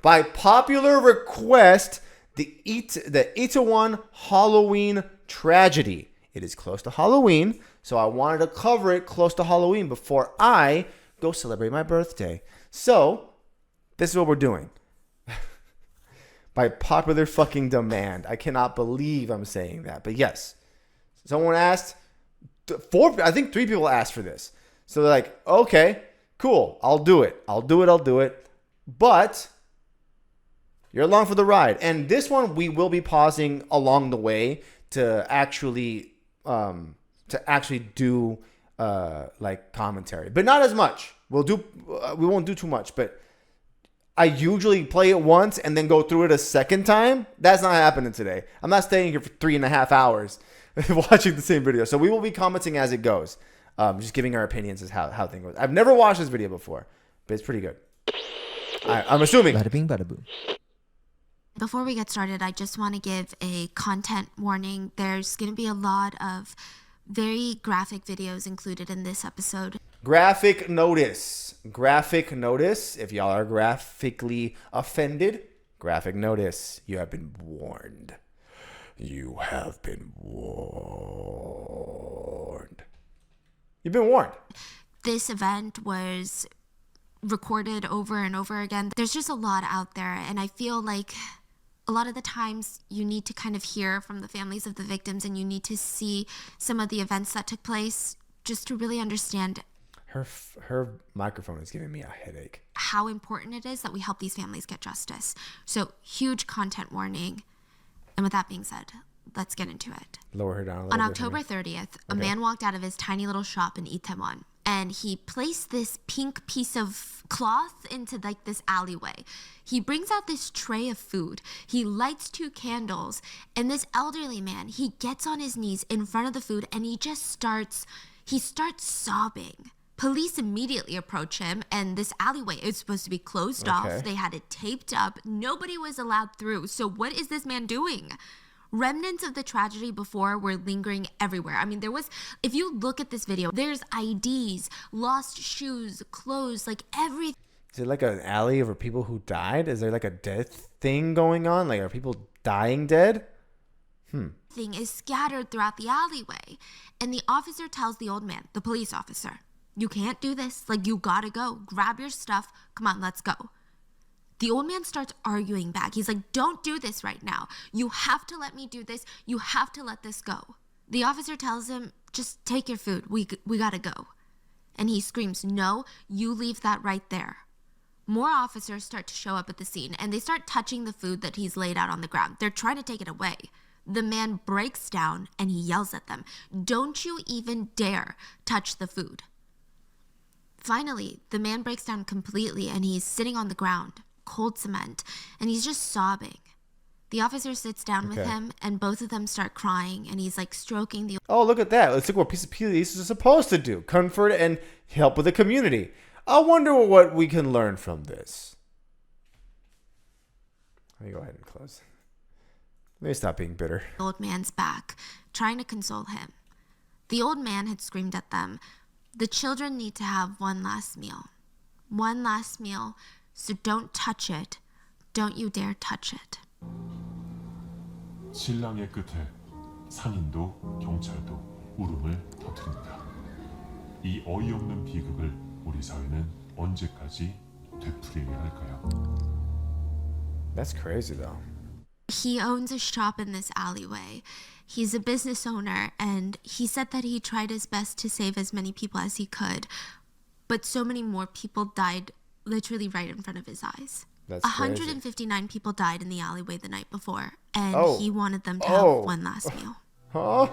By popular request, the Itaewon Halloween tragedy. It is close to Halloween, so I wanted to cover it close to Halloween before I go celebrate my birthday. So, this is what we're doing. By popular fucking demand. I cannot believe I'm saying that. But yes, someone asked, I think 3 people asked for this. So they're like, okay, cool, I'll do it. But you're along for the ride. And this one, we will be pausing along the way to actually do like commentary, but not as much. We won't do too much, but I usually play it once and then go through it a second time. That's not happening today. I'm not staying here for 3.5 hours watching the same video. So we will be commenting as it goes. Just giving our opinions as how things goes. I've never watched this video before, but it's pretty good. I'm assuming. Bada bing, bada boom. Before we get started, I just want to give a content warning. There's going to be a lot of very graphic videos included in this episode. Graphic notice. If y'all are graphically offended, graphic notice. You have been warned. You've been warned. This event was recorded over and over again. There's just a lot out there, and I feel like a lot of the times you need to kind of hear from the families of the victims, and you need to see some of the events that took place just to really understand. Her microphone is giving me a headache. How important it is that we help these families get justice. So, huge content warning. And with that being said, let's get into it. Lower her down a little On bit. October 30th, a man walked out of his tiny little shop in Itaewon, and he placed this pink piece of cloth into like this alleyway. He brings out this tray of food. He lights 2 candles, and this elderly man, he gets on his knees in front of the food, and he starts sobbing. Police immediately approach him, and this alleyway is supposed to be closed off. They had it taped up. Nobody was allowed through. So what is this man doing? Remnants of the tragedy before were lingering everywhere. I mean, if you look at this video, there's IDs, lost shoes, clothes, like everything. Is it like an alley of people who died? Is there like a death thing going on? Like, are people dying dead? Thing is scattered throughout the alleyway. And the officer tells the old man, the police officer, you can't do this. Like, you gotta go. Grab your stuff. Come on, let's go. The old man starts arguing back. He's like, don't do this right now. You have to let me do this. You have to let this go. The officer tells him, just take your food. We gotta go. And he screams, no, you leave that right there. More officers start to show up at the scene, and they start touching the food that he's laid out on the ground. They're trying to take it away. The man breaks down, and he yells at them, don't you even dare touch the food. Finally, the man breaks down completely, and he's sitting on the ground, cold cement, and he's just sobbing. The officer sits down with him, and both of them start crying, and he's like stroking the... Oh, look at that. Let's look what police is supposed to do. Comfort and help with the community. I wonder what we can learn from this. Let me go ahead and close. Let me stop being bitter. The old man's back, trying to console him. The old man had screamed at them, the children need to have one last meal. One last meal, so don't touch it. Don't you dare touch it. 신랑의 끝에 상인도 경찰도 울음을 터뜨립니다. 이 어이없는 비극을 우리 사회는 언제까지 되풀이해야 할까요? That's crazy though. He owns a shop in this alleyway. He's a business owner, and he said that he tried his best to save as many people as he could, but so many more people died literally right in front of his eyes. That's 159 people died in the alleyway the night before, and he wanted them to have one last meal. Huh?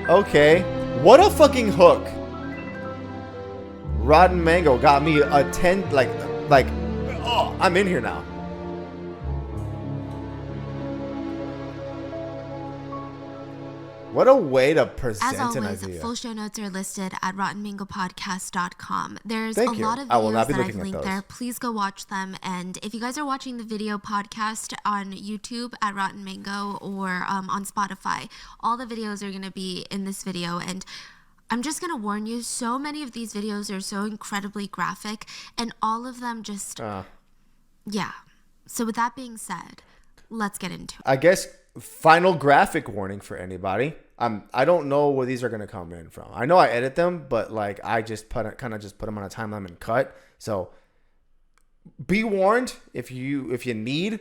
Okay. What a fucking hook. Rotten Mango got me a 10, oh, I'm in here now. What a way to present an idea. As always, full show notes are listed at rottenmangopodcast.com. There's Thank a you. lot of I will not videos be that I've looking at linked those. there. Please go watch them. And if you guys are watching the video podcast on YouTube at Rotten Mango or on Spotify, all the videos are going to be in this video. And I'm just gonna warn you, so many of these videos are so incredibly graphic, and all of them just, yeah. So with that being said, let's get into it. I guess final graphic warning for anybody. I don't know where these are gonna come in from. I know I edit them, but like I just put them on a timeline and cut. So be warned if you need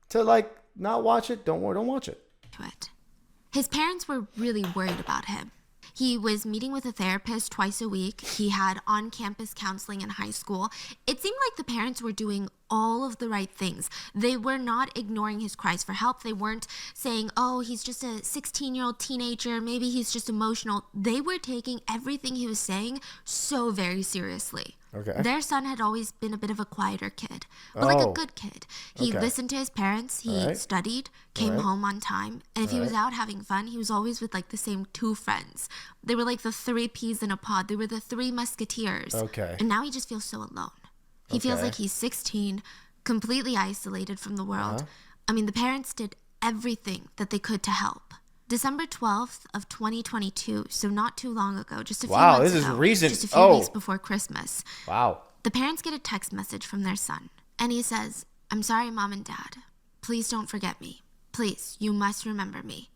to like not watch it. Don't watch it. His parents were really worried about him. He was meeting with a therapist twice a week. He had on-campus counseling in high school. It seemed like the parents were doing all of the right things. They were not ignoring his cries for help. They weren't saying, oh, he's just a 16-year-old teenager. Maybe he's just emotional. They were taking everything he was saying so very seriously. Okay. Their son had always been a bit of a quieter kid, but like a good kid. He listened to his parents, he studied, came home on time, and if he was out having fun, he was always with like the same two friends. They were like the three peas in a pod. They were the three musketeers. Okay. And now he just feels so alone. He feels like he's 16, completely isolated from the world. I mean, the parents did everything that they could to help. December 12th of 2022, so not too long ago, just a few months ago. Wow, this is recent. Just a few weeks before Christmas. Wow. The parents get a text message from their son, and he says, I'm sorry, Mom and Dad. Please don't forget me. Please, you must remember me.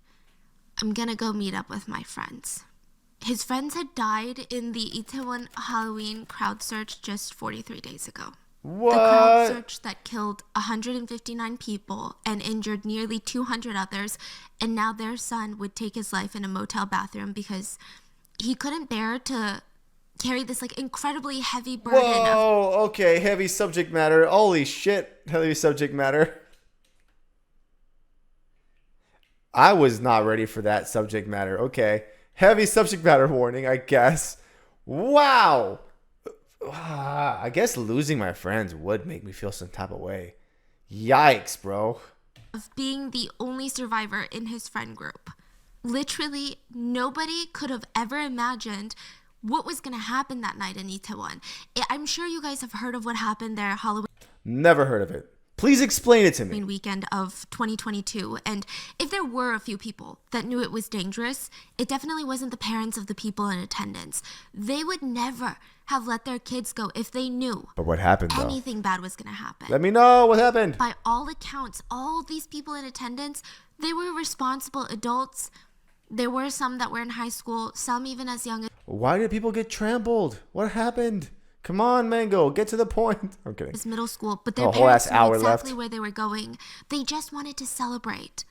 I'm gonna go meet up with my friends. His friends had died in the Itaewon Halloween crowd search just 43 days ago. What? The crowd search that killed 159 people and injured nearly 200 others, and now their son would take his life in a motel bathroom because he couldn't bear to carry this like incredibly heavy burden. Whoa, okay, heavy subject matter. Holy shit, heavy subject matter. I was not ready for that subject matter. Okay, heavy subject matter warning, I guess. Wow. I guess losing my friends would make me feel some type of way. Yikes, bro. Of being the only survivor in his friend group. Literally, nobody could have ever imagined what was going to happen that night in Itaewon. I'm sure you guys have heard of what happened there Halloween. Never heard of it. Please explain it to me. Weekend of 2022, and if there were a few people that knew it was dangerous, it definitely wasn't the parents of the people in attendance. They would never have let their kids go if they knew. But what happened though? Anything bad was going to happen. Let me know what happened. By all accounts, all these people in attendance, they were responsible adults. There were some that were in high school, some even as young as... Why did people get trampled? What happened? Come on, Mango, get to the point. I'm kidding. It's middle school, but their whole parents ass knew hour exactly left. where they were going. They just wanted to celebrate.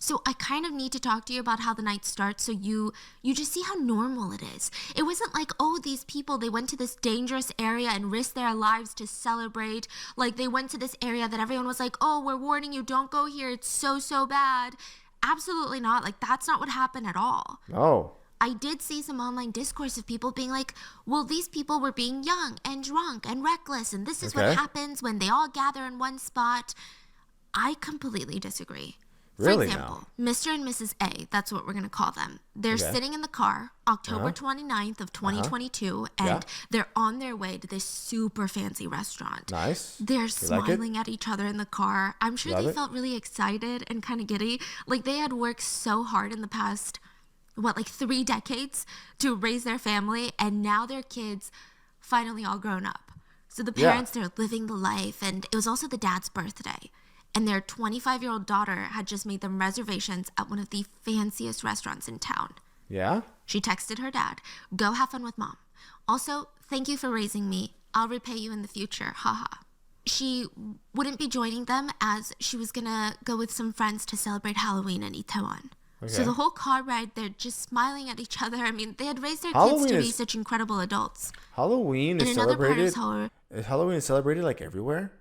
So I kind of need to talk to you about how the night starts so you just see how normal it is. It wasn't like, oh, these people, they went to this dangerous area and risked their lives to celebrate. Like they went to this area that everyone was like, oh, we're warning you, don't go here. It's so, so bad. Absolutely not. Like that's not what happened at all. Oh. I did see some online discourse of people being like, well, these people were being young and drunk and reckless, and this is what happens when they all gather in one spot. I completely disagree. Really? For example, Mr. and Mrs. A, that's what we're going to call them. They're sitting in the car, October 29th of 2022, and they're on their way to this super fancy restaurant. Nice. They're like smiling at each other in the car. I'm sure they felt really excited and kind of giddy. Like they had worked so hard in the past... 3 decades to raise their family, and now their kids finally all grown up. So the parents, they're living the life, and it was also the dad's birthday. And their 25-year-old daughter had just made them reservations at one of the fanciest restaurants in town. Yeah? She texted her dad, go have fun with mom. Also, thank you for raising me. I'll repay you in the future, haha. She wouldn't be joining them as she was gonna go with some friends to celebrate Halloween in Itaewon. Okay. So the whole car ride, they're just smiling at each other. I mean, they had raised their kids to be such incredible adults. Halloween is celebrated. Halloween is celebrated like everywhere.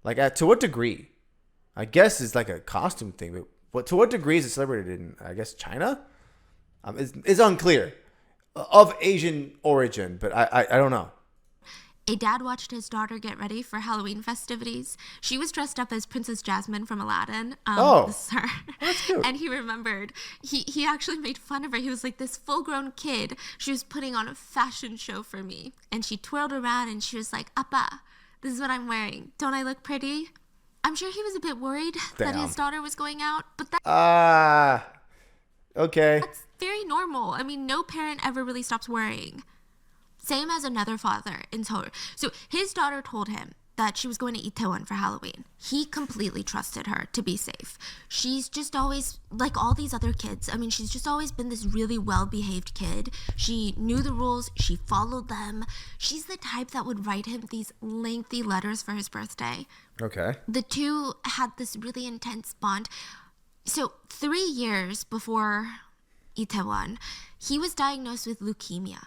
Like to what degree? I guess it's like a costume thing, but to what degree is it celebrated in? I guess China. It's unclear of Asian origin, but I don't know. A dad watched his daughter get ready for Halloween festivities. She was dressed up as Princess Jasmine from Aladdin. That's cute. And he remembered. He actually made fun of her. He was like, this full-grown kid. She was putting on a fashion show for me. And she twirled around and she was like, Appa, this is what I'm wearing. Don't I look pretty? I'm sure he was a bit worried that his daughter was going out. But that... Okay. very normal. I mean, no parent ever really stops worrying. Same as another father in Seoul. So his daughter told him that she was going to Itaewon for Halloween. He completely trusted her to be safe. She's just always, like all these other kids, I mean, she's just always been this really well-behaved kid. She knew the rules. She followed them. She's the type that would write him these lengthy letters for his birthday. Okay. The two had this really intense bond. So 3 years before Itaewon, he was diagnosed with leukemia.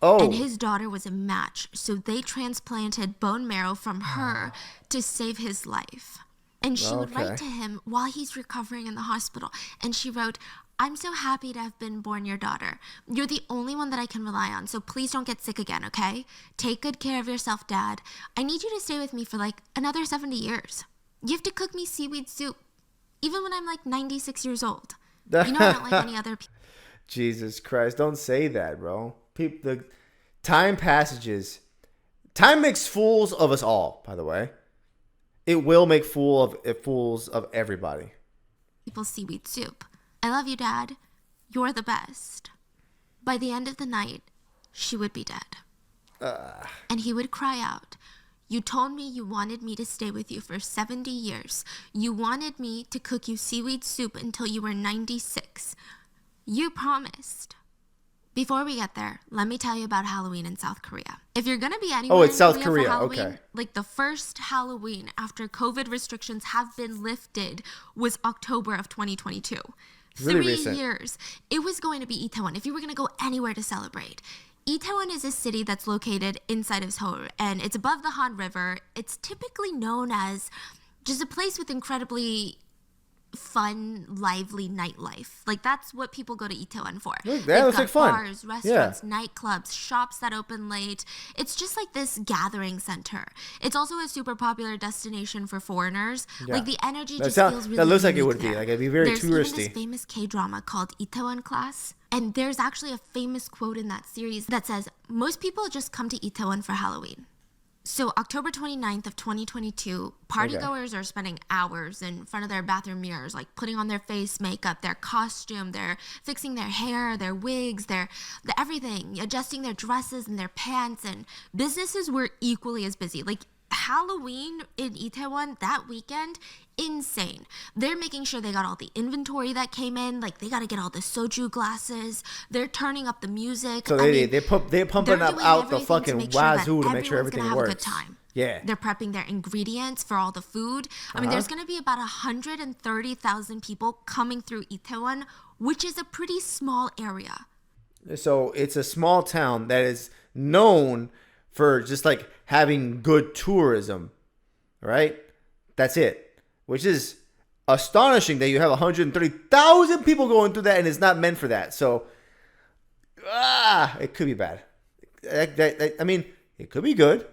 Oh. And his daughter was a match, so they transplanted bone marrow from her to save his life. And she would write to him while he's recovering in the hospital. And she wrote, "I'm so happy to have been born your daughter. You're the only one that I can rely on, so please don't get sick again, okay? Take good care of yourself, Dad. I need you to stay with me for like another 70 years. You have to cook me seaweed soup, even when I'm like 96 years old. You know I don't like any other people." Jesus Christ, don't say that, bro. The time makes fools of us all, by the way. It will make fools of everybody. People's seaweed soup. "I love you, Dad. You're the best." By the end of the night, she would be dead. And he would cry out, "You told me you wanted me to stay with you for 70 years. You wanted me to cook you seaweed soup until you were 96. You promised." Before we get there, let me tell you about Halloween in South Korea. If you're going to be anywhere it's in South Korea, for Halloween, okay. like the first Halloween after COVID restrictions have been lifted was October of 2022. Really 3 recent. years. It was going to be Itaewon if you were going to go anywhere to celebrate. Itaewon is a city that's located inside of Seoul, and it's above the Han River. It's typically known as just a place with incredibly fun, lively nightlife. Like, that's what people go to Itaewon for. That They've looks got like fun. bars, restaurants, nightclubs, shops that open late. It's just like this gathering center. It's also a super popular destination for foreigners. Yeah. Like, the energy That just sound- feels really that looks like it unique would be. there. Like, it'd be very There's even touristy. this famous K-drama called Itaewon Class. And there's actually a famous quote in that series that says, "Most people just come to Itaewon for Halloween." So October 29th of 2022, partygoers are spending hours in front of their bathroom mirrors, like putting on their face makeup, their costume, they're fixing their hair, their wigs, their everything, adjusting their dresses and their pants, and businesses were equally as busy. Like, Halloween in Itaewon that weekend, insane. They're making sure they got all the inventory that came in. Like, they got to get all the soju glasses. They're turning up the music. So they're pumping up out the fucking wazoo to make sure everything have works. A good time. Yeah. They're prepping their ingredients for all the food. I mean, there's going to be about 130,000 people coming through Itaewon, which is a pretty small area. So it's a small town that is known for just like having good tourism, right? That's it. Which is astonishing that you have 130,000 people going through that and it's not meant for that. So, it could be bad. I mean, it could be good.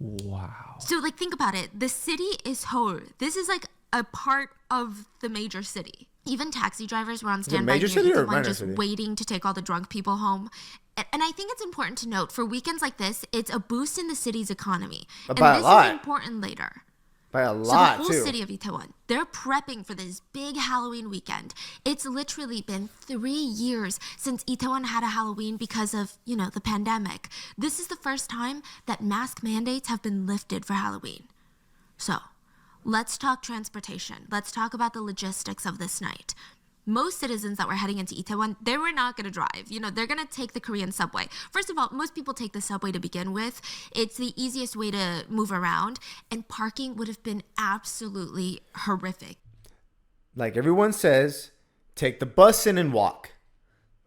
Wow. So, like, think about it. The city is Seoul. This is like a part of the major city. Even taxi drivers were on standby major near city or Itaewon, minor just city? waiting to take all the drunk people home. And I think it's important to note, for weekends like this, it's a boost in the city's economy. And By a this lot. is important later. By a So lot, the whole too. city of Itaewon, they're prepping for this big Halloween weekend. It's literally been 3 years since Itaewon had a Halloween because of, the pandemic. This is the first time that mask mandates have been lifted for Halloween. So, let's talk transportation. Let's talk about the logistics of this night. Most citizens that were heading into Itaewon, they were not going to drive. They're going to take the Korean subway. First of all, most people take the subway to begin with. It's the easiest way to move around, and parking would have been absolutely horrific. Like everyone says, take the bus in and walk.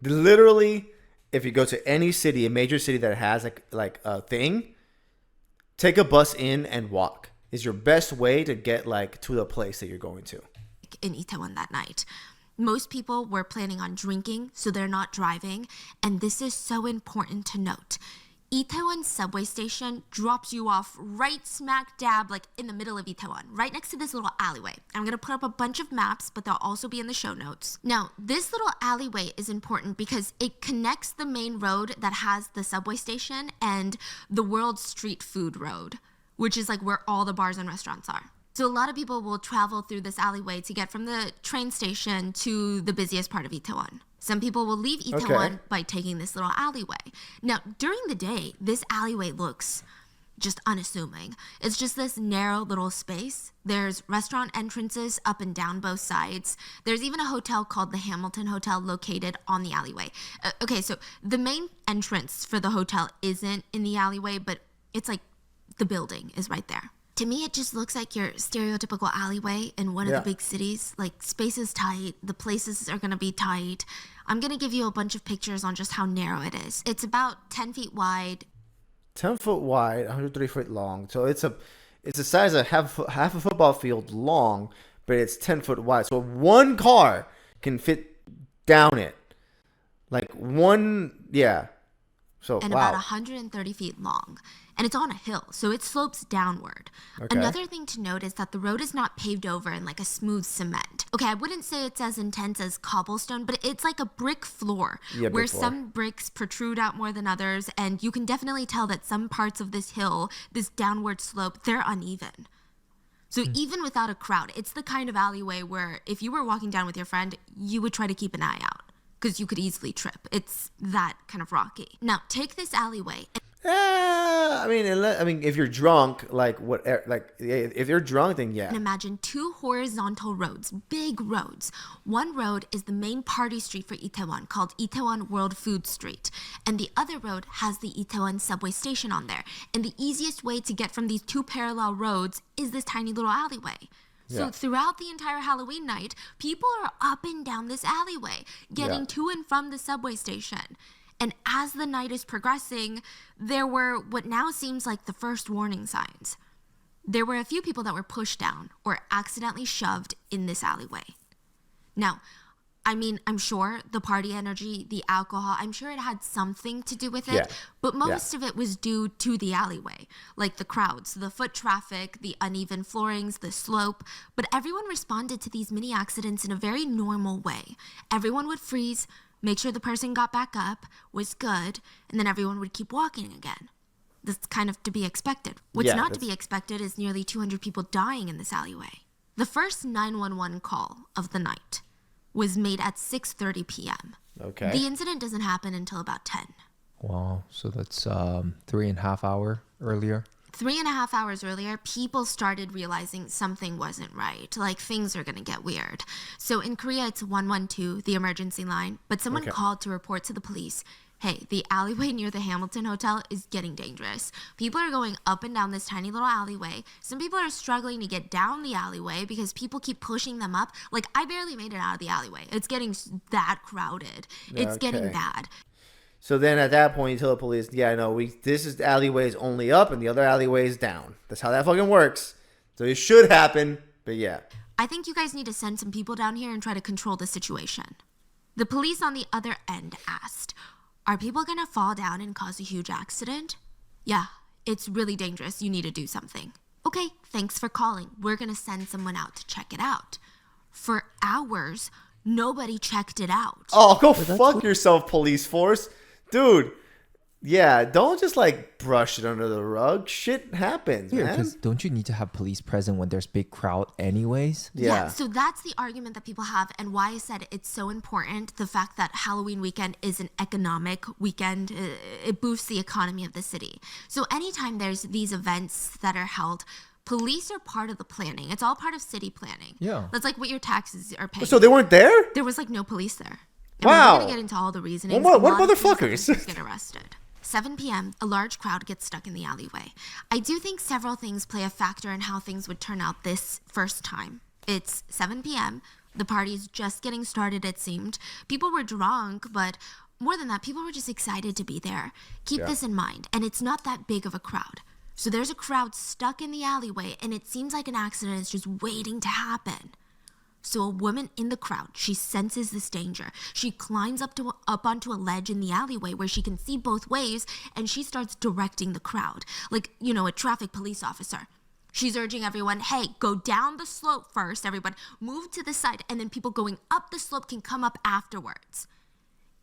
Literally, if you go to any city, a major city that has like a thing, take a bus in and walk is your best way to get like to the place that you're going to. In Itaewon that night. Most people were planning on drinking, so they're not driving. And this is so important to note. Itaewon subway station drops you off right smack dab, like in the middle of Itaewon, right next to this little alleyway. I'm going to put up a bunch of maps, but they'll also be in the show notes. Now, this little alleyway is important because it connects the main road that has the subway station and the World Street Food Road, which is like where all the bars and restaurants are. So a lot of people will travel through this alleyway to get from the train station to the busiest part of Itaewon. Some people will leave Itaewon by taking this little alleyway. Now, during the day, this alleyway looks just unassuming. It's just this narrow little space. There's restaurant entrances up and down both sides. There's even a hotel called the Hamilton Hotel located on the alleyway. Okay, so the main entrance for the hotel isn't in the alleyway, but it's like the building is right there. To me, it just looks like your stereotypical alleyway in one of the big cities. Like, space is tight. The places are going to be tight. I'm going to give you a bunch of pictures on just how narrow it is. It's about 10 feet wide. 10 foot wide, 103 feet long. So it's the size of half a football field long, but it's 10 foot wide. So one car can fit down it. Like one, yeah. So, and about 130 feet long. And it's on a hill, so it slopes downward. Okay. Another thing to note is that the road is not paved over in like a smooth cement. Okay, I wouldn't say it's as intense as cobblestone, but it's like a brick floor where some bricks protrude out more than others, and you can definitely tell that some parts of this hill, this downward slope, they're uneven. So even without a crowd, it's the kind of alleyway where if you were walking down with your friend, you would try to keep an eye out because you could easily trip. It's that kind of rocky. Now, take this alleyway. I mean, if you're drunk, if you're drunk, then yeah. And imagine two horizontal roads, big roads. One road is the main party street for Itaewon, called Itaewon World Food Street. And the other road has the Itaewon subway station on there. And the easiest way to get from these two parallel roads is this tiny little alleyway. So throughout the entire Halloween night, people are up and down this alleyway, getting to and from the subway station. And as the night is progressing, there were what now seems like the first warning signs. There were a few people that were pushed down or accidentally shoved in this alleyway. Now, I mean, I'm sure the party energy, the alcohol, I'm sure it had something to do with it, but most of it was due to the alleyway, like the crowds, the foot traffic, the uneven floorings, the slope. But everyone responded to these mini accidents in a very normal way. Everyone would freeze, make sure the person got back up, was good, and then everyone would keep walking again. That's kind of to be expected. What's not to be expected is nearly 200 people dying in this alleyway. The first 911 call of the night was made at 6:30 p.m. Okay. The incident doesn't happen until about 10. Wow, so that's 3.5 hours earlier. 3.5 hours earlier, people started realizing something wasn't right. Like, things are going to get weird. So in Korea, it's 112, the emergency line. But someone called to report to the police, hey, the alleyway near the Hamilton Hotel is getting dangerous. People are going up and down this tiny little alleyway. Some people are struggling to get down the alleyway because people keep pushing them up. Like, I barely made it out of the alleyway. It's getting that crowded. It's getting bad. So then at that point, you tell the police, this is alleyway is only up and the other alleyway is down. That's how that fucking works. So it should happen, but yeah. I think you guys need to send some people down here and try to control the situation. The police on the other end asked, are people going to fall down and cause a huge accident? Yeah, it's really dangerous. You need to do something. Okay, thanks for calling. We're going to send someone out to check it out. For hours, nobody checked it out. Oh, go fuck yourself, police force. Dude, don't just brush it under the rug. Shit happens, man. Because don't you need to have police present when there's big crowd anyways? Yeah, so that's the argument that people have and why I said it's so important. The fact that Halloween weekend is an economic weekend, it boosts the economy of the city. So anytime there's these events that are held, police are part of the planning. It's all part of city planning. Yeah. That's like what your taxes are paying. So they weren't there? There was no police there. Wow. We're going to get into all the reasonings. What motherfuckers? Get arrested. 7 p.m., a large crowd gets stuck in the alleyway. I do think several things play a factor in how things would turn out this first time. It's 7 p.m., the party's just getting started, it seemed. People were drunk, but more than that, people were just excited to be there. Keep this in mind, and it's not that big of a crowd. So there's a crowd stuck in the alleyway, and it seems like an accident is just waiting to happen. So a woman in the crowd, she senses this danger. She climbs up onto a ledge in the alleyway where she can see both ways, and she starts directing the crowd, like, a traffic police officer. She's urging everyone, hey, go down the slope first, everyone. Move to the side, and then people going up the slope can come up afterwards.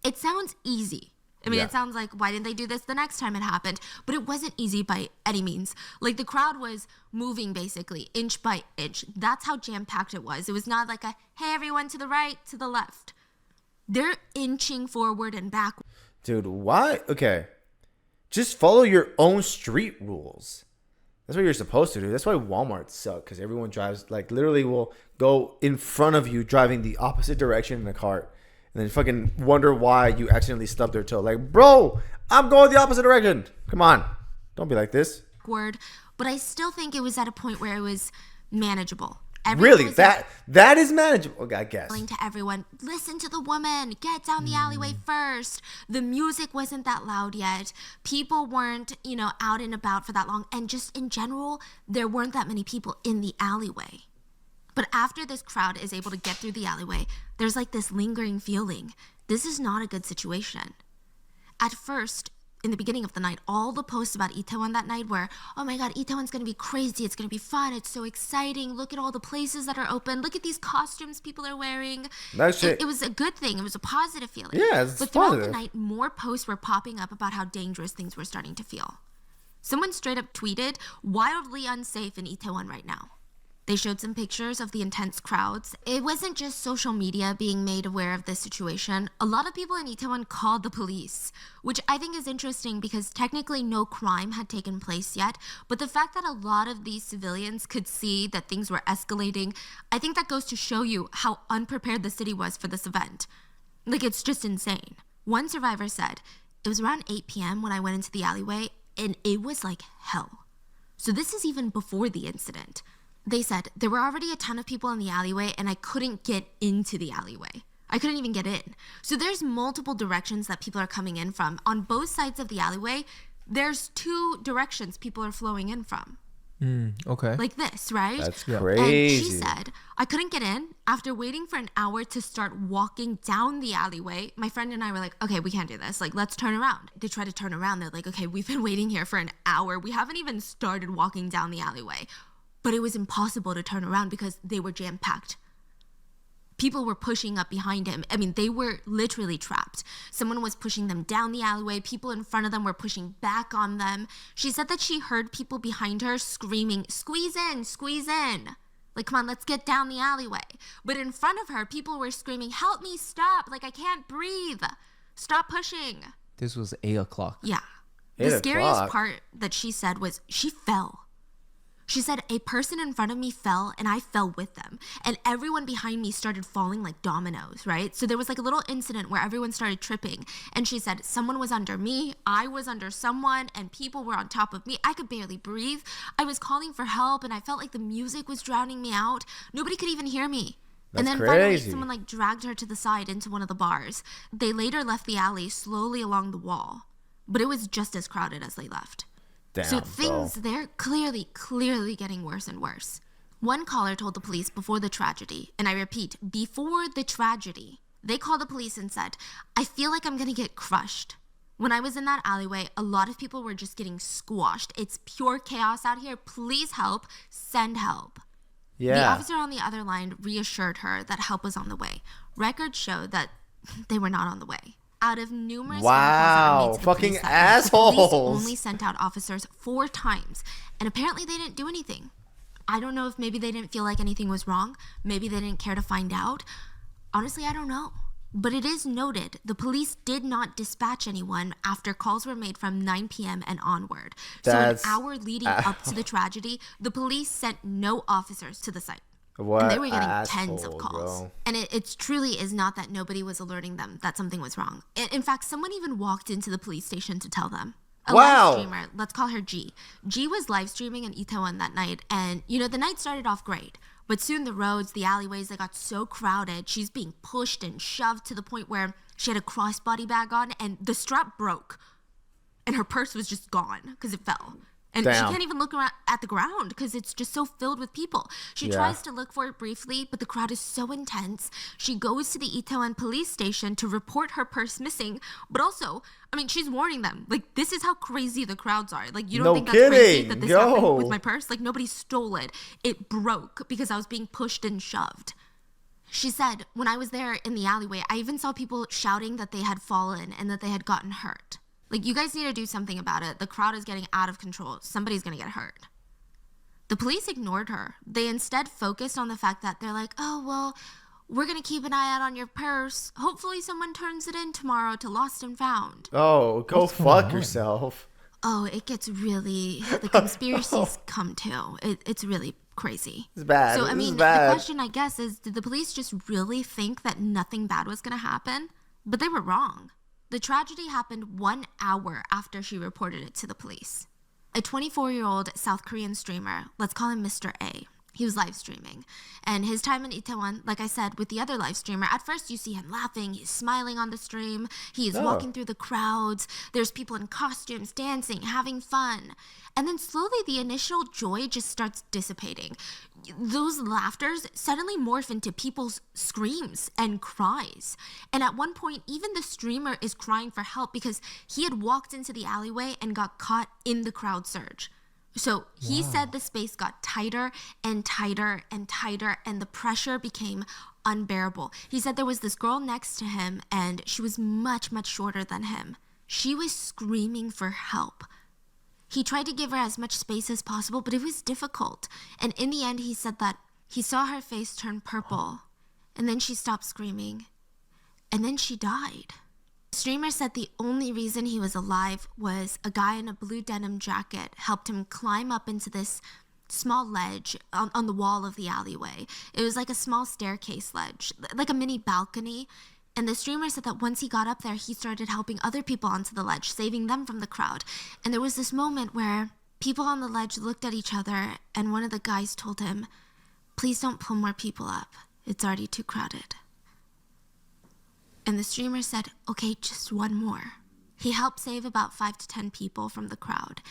It sounds easy. It sounds like, why didn't they do this the next time it happened? But it wasn't easy by any means. Like, the crowd was moving, basically, inch by inch. That's how jam-packed it was. It was not like a, hey, everyone, to the right, to the left. They're inching forward and back. Dude, why? Okay. Just follow your own street rules. That's what you're supposed to do. That's why Walmart suck, because everyone drives, like, literally will go in front of you driving the opposite direction in a cart. And then fucking wonder why you accidentally stubbed their toe. Like, bro, I'm going the opposite direction. Come on. Don't be like this. Word, but I still think it was at a point where it was manageable. Everyone Really? was That is manageable, I guess. yelling to everyone, listen to the woman, get down the alleyway first. The music wasn't that loud yet. People weren't, out and about for that long. And just in general, there weren't that many people in the alleyway. But after this crowd is able to get through the alleyway, there's like this lingering feeling. This is not a good situation. At first, in the beginning of the night, all the posts about Itaewon that night were, oh my god, Itaewon's gonna be crazy, it's gonna be fun, it's so exciting, look at all the places that are open, look at these costumes people are wearing. That shit. It was a good thing, it was a positive feeling. Yeah, it's But throughout positive. the night, more posts were popping up about how dangerous things were starting to feel. Someone straight up tweeted, wildly unsafe in Itaewon right now. They showed some pictures of the intense crowds. It wasn't just social media being made aware of this situation. A lot of people in Itaewon called the police, which I think is interesting because technically no crime had taken place yet. But the fact that a lot of these civilians could see that things were escalating, I think that goes to show you how unprepared the city was for this event. Like, it's just insane. One survivor said, it was around 8 p.m. when I went into the alleyway, and it was like hell. So this is even before the incident. They said there were already a ton of people in the alleyway and I couldn't get into the alleyway. I couldn't even get in. So there's multiple directions that people are coming in from. On both sides of the alleyway, there's 2 directions people are flowing in from. Okay. Like this, right? That's Yeah. crazy. And she said, I couldn't get in. After waiting for an hour to start walking down the alleyway, my friend and I were like, okay, we can't do this. Like, let's turn around. They try to turn around. They're like, okay, we've been waiting here for an hour. We haven't even started walking down the alleyway. But it was impossible to turn around because they were jam-packed. People were pushing up behind him. I mean, they were literally trapped. Someone was pushing them down the alleyway. People in front of them were pushing back on them. She said that she heard people behind her screaming, squeeze in, squeeze in. Like, come on, let's get down the alleyway. But in front of her, people were screaming, help me, stop. Like, I can't breathe. Stop pushing. This was 8 o'clock. Yeah. 8 The scariest o'clock? part that she said was she fell. She said, a person in front of me fell and I fell with them. And everyone behind me started falling like dominoes, right? So there was like a little incident where everyone started tripping. And she said, someone was under me, I was under someone, and people were on top of me. I could barely breathe. I was calling for help and I felt like the music was drowning me out. Nobody could even hear me. And That's then finally crazy. someone like dragged her to the side into one of the bars. They later left the alley slowly along the wall. But it was just as crowded as they left. Damn, So bro. things, they're clearly getting worse and worse. One caller told the police before the tragedy, and I repeat, before the tragedy, they called the police and said, I feel like I'm gonna get crushed. When I was in that alleyway, a lot of people were just getting squashed. It's pure chaos out here. Please help. Send help. The Yeah. officer on the other line reassured her that help was on the way. Records show that they were not on the way. Out of numerous phone calls that were made to the Fucking police that night, the police assholes. only sent out officers 4 times, and apparently they didn't do anything. I don't know if maybe they didn't feel like anything was wrong. Maybe they didn't care to find out. Honestly, I don't know. But it is noted the police did not dispatch anyone after calls were made from 9 p.m. and onward. That's- So an hour leading up to the tragedy, the police sent no officers to the site. What And they were getting tens asshole, of calls. bro. And it truly is not that nobody was alerting them that something was wrong. In fact, someone even walked into the police station to tell them. A Wow. live streamer, let's call her G. G was live streaming in Itaewon that night. And, the night started off great. But soon the roads, the alleyways, they got so crowded. She's being pushed and shoved to the point where she had a crossbody bag on and the strap broke. And her purse was just gone because it fell. And Damn. she can't even look around at the ground because it's just so filled with people. She Yeah. tries to look for it briefly, but the crowd is so intense. She goes to the Itaewon police station to report her purse missing. But also, she's warning them. Like, this is how crazy the crowds are. Like, you don't No think that's crazy kidding. that this Yo. happened with my purse? Like, nobody stole it. It broke because I was being pushed and shoved. She said, when I was there in the alleyway, I even saw people shouting that they had fallen and that they had gotten hurt. Like, you guys need to do something about it. The crowd is getting out of control. Somebody's going to get hurt. The police ignored her. They instead focused on the fact that they're like, oh, well, we're going to keep an eye out on your purse. Hopefully someone turns it in tomorrow to lost and found. Oh, go What's going fuck on? yourself. Oh, it gets really, the conspiracies come to. It's really crazy. It's bad. So, I This mean, is the bad. question, I guess, is did the police just really think that nothing bad was going to happen? But they were wrong. The tragedy happened 1 hour after she reported it to the police. A 24-year-old South Korean streamer, let's call him Mr. A. He was live streaming. And his time in Itaewon, like I said, with the other live streamer, at first you see him laughing, he's smiling on the stream, he is walking through the crowds, there's people in costumes, dancing, having fun. And then slowly the initial joy just starts dissipating. Those laughters suddenly morph into people's screams and cries. And at one point, even the streamer is crying for help because he had walked into the alleyway and got caught in the crowd surge. So he said the space got tighter and tighter and tighter, and the pressure became unbearable. He said there was this girl next to him, and she was much, much shorter than him. She was screaming for help. He tried to give her as much space as possible, but it was difficult. And in the end, he said that he saw her face turn purple, and then she stopped screaming, and then she died. The streamer said the only reason he was alive was a guy in a blue denim jacket helped him climb up into this small ledge on the wall of the alleyway. It was like a small staircase ledge, like a mini balcony. And the streamer said that once he got up there, he started helping other people onto the ledge, saving them from the crowd. And there was this moment where people on the ledge looked at each other, and one of the guys told him, "Please don't pull more people up. It's already too crowded." And the streamer said, "Okay, just one more." He helped save about 5 to 10 people from the crowd.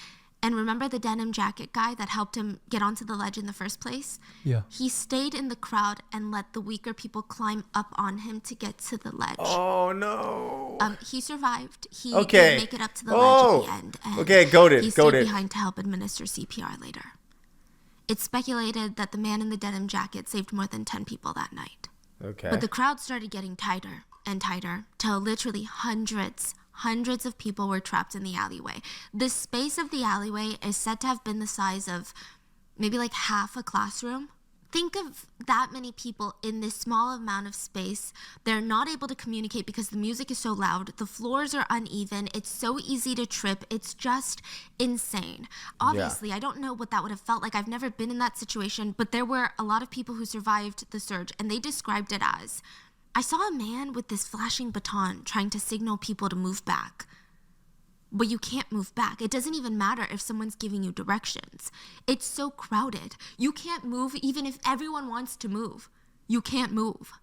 And remember the denim jacket guy that helped him get onto the ledge in the first place? Yeah. He stayed in the crowd and let the weaker people climb up on him to get to the ledge. Oh, no. He survived. He Okay. did make it up to the ledge at the end. And Okay, goated, he stayed goated. behind to help administer CPR later. It's speculated that the man in the denim jacket saved more than 10 people that night. Okay. But the crowd started getting tighter and tighter till literally hundreds of people were trapped in the alleyway. The space of the alleyway is said to have been the size of maybe like half a classroom. Think of that many people in this small amount of space. They're not able to communicate because the music is so loud. The floors are uneven. It's so easy to trip. It's just insane. Obviously, I don't know what that would have felt like. I've never been in that situation, but there were a lot of people who survived the surge, and they described it as, "I saw a man with this flashing baton trying to signal people to move back. But you can't move back. It doesn't even matter if someone's giving you directions. It's so crowded. You can't move even if everyone wants to move. You can't move."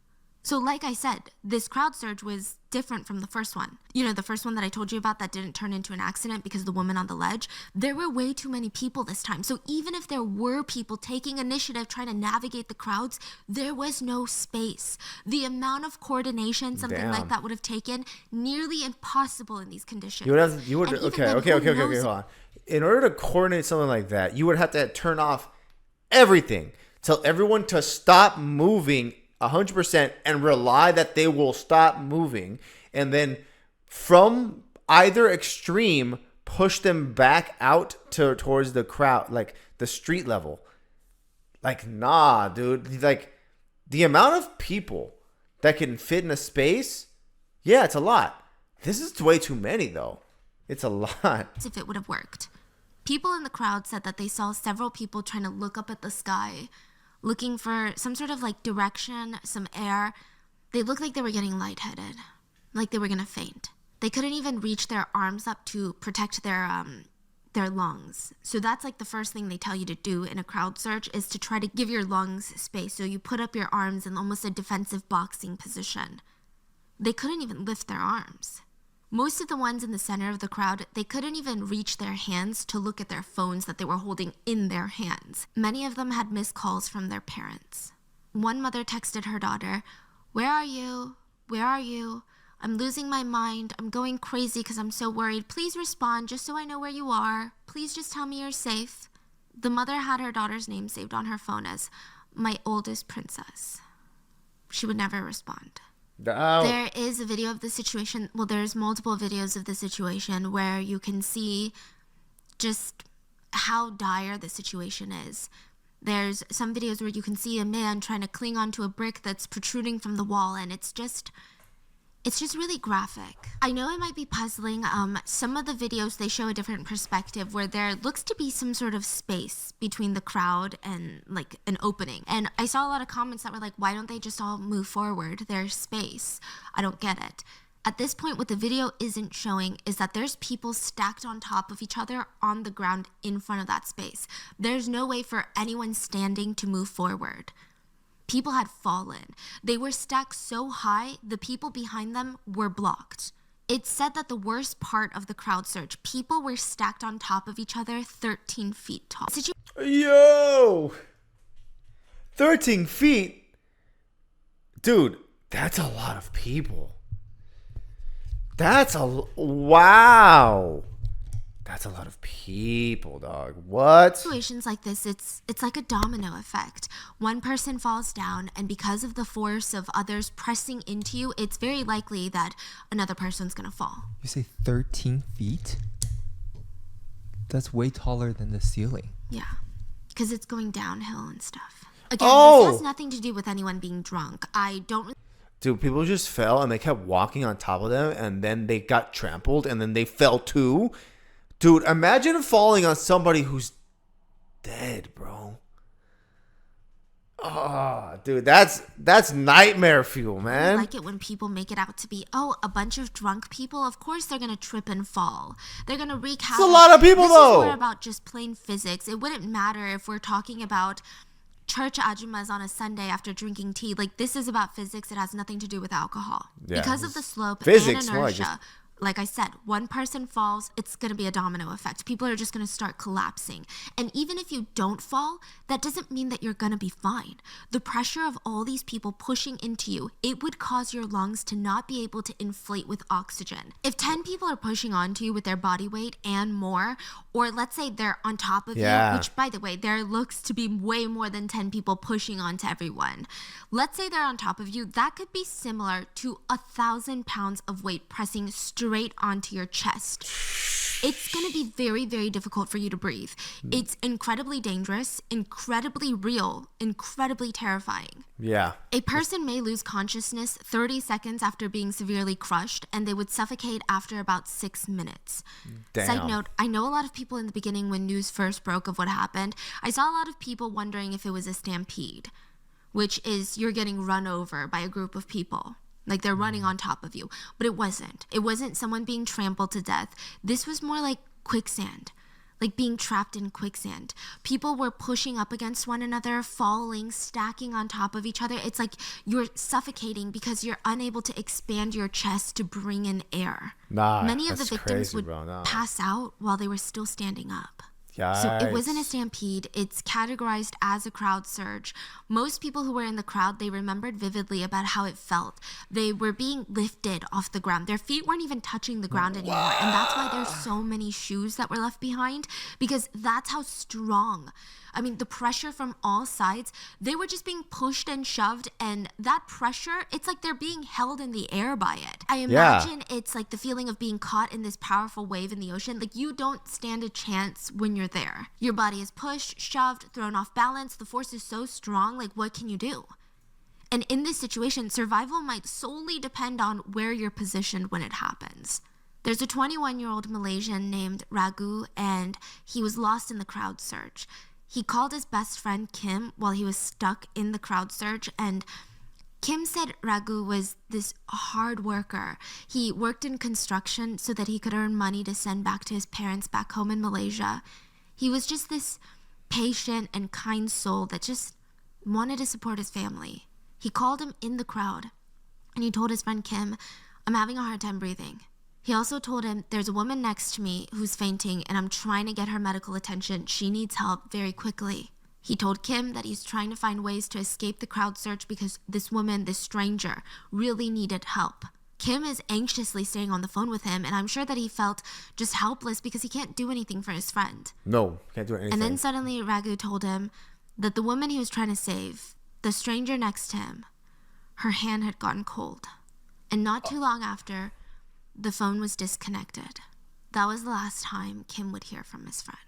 So like I said, this crowd surge was different from the first one. You know, the first one that I told you about that didn't turn into an accident because the woman on the ledge, there were way too many people this time. So even if there were people taking initiative trying to navigate the crowds, there was no space. The amount of coordination something like that would have taken, nearly impossible in these conditions. Okay, Hold on. In order to coordinate something like that, you would have to turn off everything. Tell everyone to stop moving 100% and rely that they will stop moving, and then from either extreme push them back out towards the crowd, like the street level. Like, nah, dude. Like, the amount of people that can fit in a space, yeah, it's a lot. This is way too many, though. It's a lot. If it would have worked. People in the crowd said that they saw several people trying to look up at the sky, looking for some sort of like direction, some air. They looked like they were getting lightheaded, like they were gonna faint. They couldn't even reach their arms up to protect their lungs. So that's like the first thing they tell you to do in a crowd surge is to try to give your lungs space. So you put up your arms in almost a defensive boxing position. They couldn't even lift their arms. Most of the ones in the center of the crowd, they couldn't even reach their hands to look at their phones that they were holding in their hands. Many of them had missed calls from their parents. One mother texted her daughter, "Where are you? Where are you? I'm losing my mind. I'm going crazy because I'm so worried. Please respond just so I know where you are. Please just tell me you're safe." The mother had her daughter's name saved on her phone as "my oldest princess." She would never respond. There is a video of the situation. Well, there's multiple videos of the situation where you can see just how dire the situation is. There's some videos where you can see a man trying to cling onto a brick that's protruding from the wall, and it's just really graphic. I know it might be puzzling. Some of the videos, they show a different perspective where there looks to be some sort of space between the crowd and like an opening. And I saw a lot of comments that were like, why don't they just all move forward? There's space. I don't get it. At this point, what the video isn't showing is that there's people stacked on top of each other on the ground in front of that space. There's no way for anyone standing to move forward. People had fallen. They were stacked so high, the people behind them were blocked. It's said that the worst part of the crowd surge, people were stacked on top of each other 13 feet tall. Yo! 13 feet? Dude, that's a lot of people. Wow. That's a lot of people, dog. What? Situations like this, it's like a domino effect. One person falls down, and because of the force of others pressing into you, it's very likely that another person's gonna fall. You say 13 feet? That's way taller than the ceiling. Yeah, because it's going downhill and stuff. Again, this has nothing to do with anyone being drunk. I don't... Dude, people just fell and they kept walking on top of them and then they got trampled and then they fell too. Dude, imagine falling on somebody who's dead, bro. Oh, dude, that's nightmare fuel, man. I like it when people make it out to be, a bunch of drunk people. Of course they're going to trip and fall. They're going to wreak havoc. It's a lot of people, though. This is more about just plain physics. It wouldn't matter if we're talking about church ajumas on a Sunday after drinking tea. Like, this is about physics. It has nothing to do with alcohol. Yeah. Because of the slope physics, and inertia. Like I said, one person falls, it's going to be a domino effect. People are just going to start collapsing. And even if you don't fall, that doesn't mean that you're going to be fine. The pressure of all these people pushing into you, it would cause your lungs to not be able to inflate with oxygen. If 10 people are pushing onto you with their body weight and more, or let's say they're on top of you, which, by the way, there looks to be way more than 10 people pushing onto everyone. Let's say they're on top of you. That could be similar to 1,000 pounds of weight pressing straight onto your chest. It's going to be very, very difficult for you to breathe. It's incredibly dangerous, incredibly real, incredibly terrifying. Yeah. A person may lose consciousness 30 seconds after being severely crushed, and they would suffocate after about 6 minutes. Damn. Side note, I know a lot of people in the beginning when news first broke of what happened, I saw a lot of people wondering if it was a stampede, which is you're getting run over by a group of people. Like they're running on top of you. But it wasn't. It wasn't someone being trampled to death. This was more like quicksand. Like being trapped in quicksand. People were pushing up against one another, falling, stacking on top of each other. It's like you're suffocating because you're unable to expand your chest to bring in air. Many of the victims would pass out while they were still standing up. Yikes. So it wasn't a stampede. It's categorized as a crowd surge. Most people who were in the crowd, they remembered vividly about how it felt. They were being lifted off the ground. Their feet weren't even touching the ground anymore. And that's why there's so many shoes that were left behind, because that's how strong. I mean, the pressure from all sides, they were just being pushed and shoved, and that pressure, it's like they're being held in the air by it. I imagine it's like the feeling of being caught in this powerful wave in the ocean. Like, you don't stand a chance when you're there. Your body is pushed, shoved, thrown off balance. The force is so strong, like, what can you do? And in this situation, survival might solely depend on where you're positioned when it happens. There's a 21-year-old Malaysian named Ragu, and he was lost in the crowd surge. He called his best friend Kim while he was stuck in the crowd surge, and Kim said Ragu was this hard worker. He worked in construction so that he could earn money to send back to his parents back home in Malaysia. He was just this patient and kind soul that just wanted to support his family. He called him in the crowd, and he told his friend Kim, "I'm having a hard time breathing." He also told him, "There's a woman next to me who's fainting, and I'm trying to get her medical attention. She needs help very quickly." He told Kim that he's trying to find ways to escape the crowd surge because this woman, this stranger, really needed help. Kim is anxiously staying on the phone with him, and I'm sure that he felt just helpless because he can't do anything for his friend. No, can't do anything. And then suddenly Ragu told him that the woman he was trying to save, the stranger next to him, her hand had gotten cold. And not too long after, the phone was disconnected. That was the last time Kim would hear from his friend.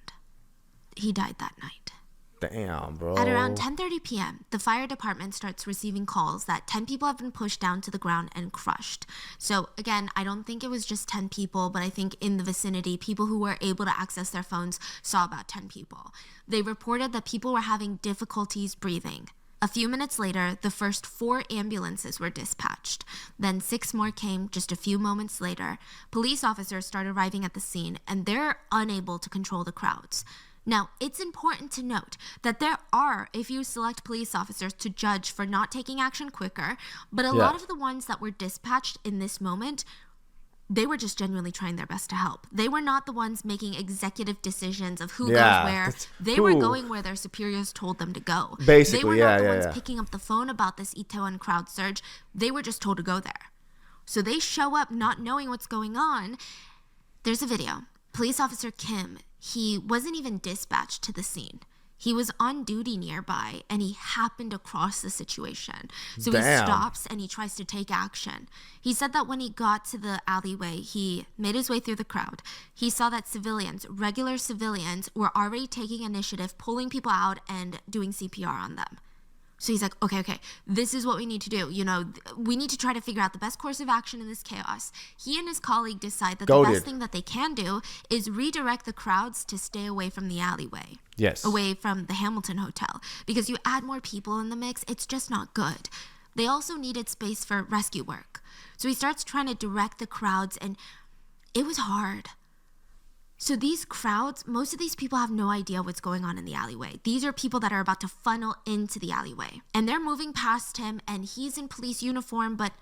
He died that night. Damn, bro. At around 10:30 p.m., the fire department starts receiving calls that 10 people have been pushed down to the ground and crushed. So again, I don't think it was just 10 people, but I think in the vicinity, people who were able to access their phones saw about 10 people. They reported that people were having difficulties breathing. A few minutes later, the first 4 ambulances were dispatched. Then 6 more came just a few moments later. Police officers started arriving at the scene, and they're unable to control the crowds. Now, it's important to note that there are a few select police officers to judge for not taking action quicker, but a lot of the ones that were dispatched in this moment, they were just genuinely trying their best to help. They were not the ones making executive decisions of who goes where. They were going where their superiors told them to go. Basically, they were not the ones picking up the phone about this Itaewon crowd surge. They were just told to go there. So they show up not knowing what's going on. There's a video. Police officer Kim, he wasn't even dispatched to the scene. He was on duty nearby, and he happened across the situation. So he stops, and he tries to take action. He said that when he got to the alleyway, he made his way through the crowd. He saw that civilians, regular civilians, were already taking initiative, pulling people out, and doing CPR on them. So he's like, okay, this is what we need to do. You know, we need to try to figure out the best course of action in this chaos. He and his colleague decide that the best thing that they can do is redirect the crowds to stay away from the alleyway. Yes. Away from the Hamilton Hotel. Because you add more people in the mix, it's just not good. They also needed space for rescue work. So he starts trying to direct the crowds, and it was hard. So these crowds, most of these people have no idea what's going on in the alleyway. These are people that are about to funnel into the alleyway. And they're moving past him, and he's in police uniform, but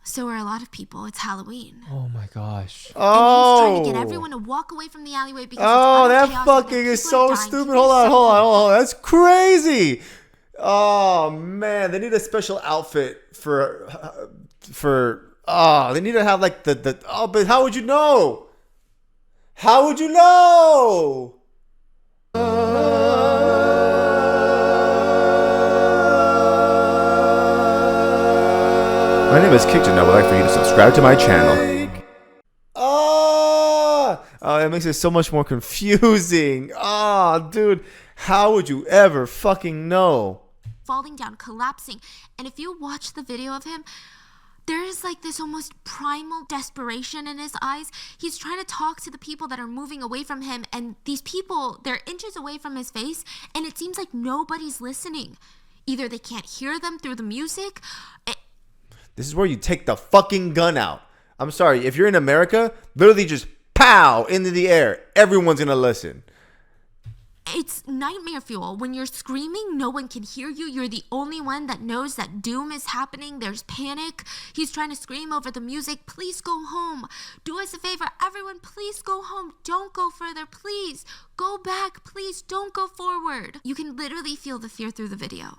so are a lot of people. It's Halloween. Oh my gosh. And he's trying to get everyone to walk away from the alleyway because it's that fucking is so stupid. Hold on. That's crazy. Oh, man. They need a special outfit for they need to have like but how would you know? How would you know? My name is KICdude, and I would like for you to subscribe to my channel. Oh, it makes it so much more confusing. Oh, dude, how would you ever fucking know? Falling down, collapsing. And if you watch the video of him, there's like this almost primal desperation in his eyes. He's trying to talk to the people that are moving away from him, and these people, they're inches away from his face, and it seems like nobody's listening. Either they can't hear them through the music. This is where you take the fucking gun out. I'm sorry, if you're in America, literally just pow into the air. Everyone's gonna listen. It's nightmare fuel. When you're screaming, no one can hear you. You're the only one that knows that doom is happening. There's panic. He's trying to scream over the music. Please go home. Do us a favor. Everyone, please go home. Don't go further. Please go back. Please don't go forward. You can literally feel the fear through the video.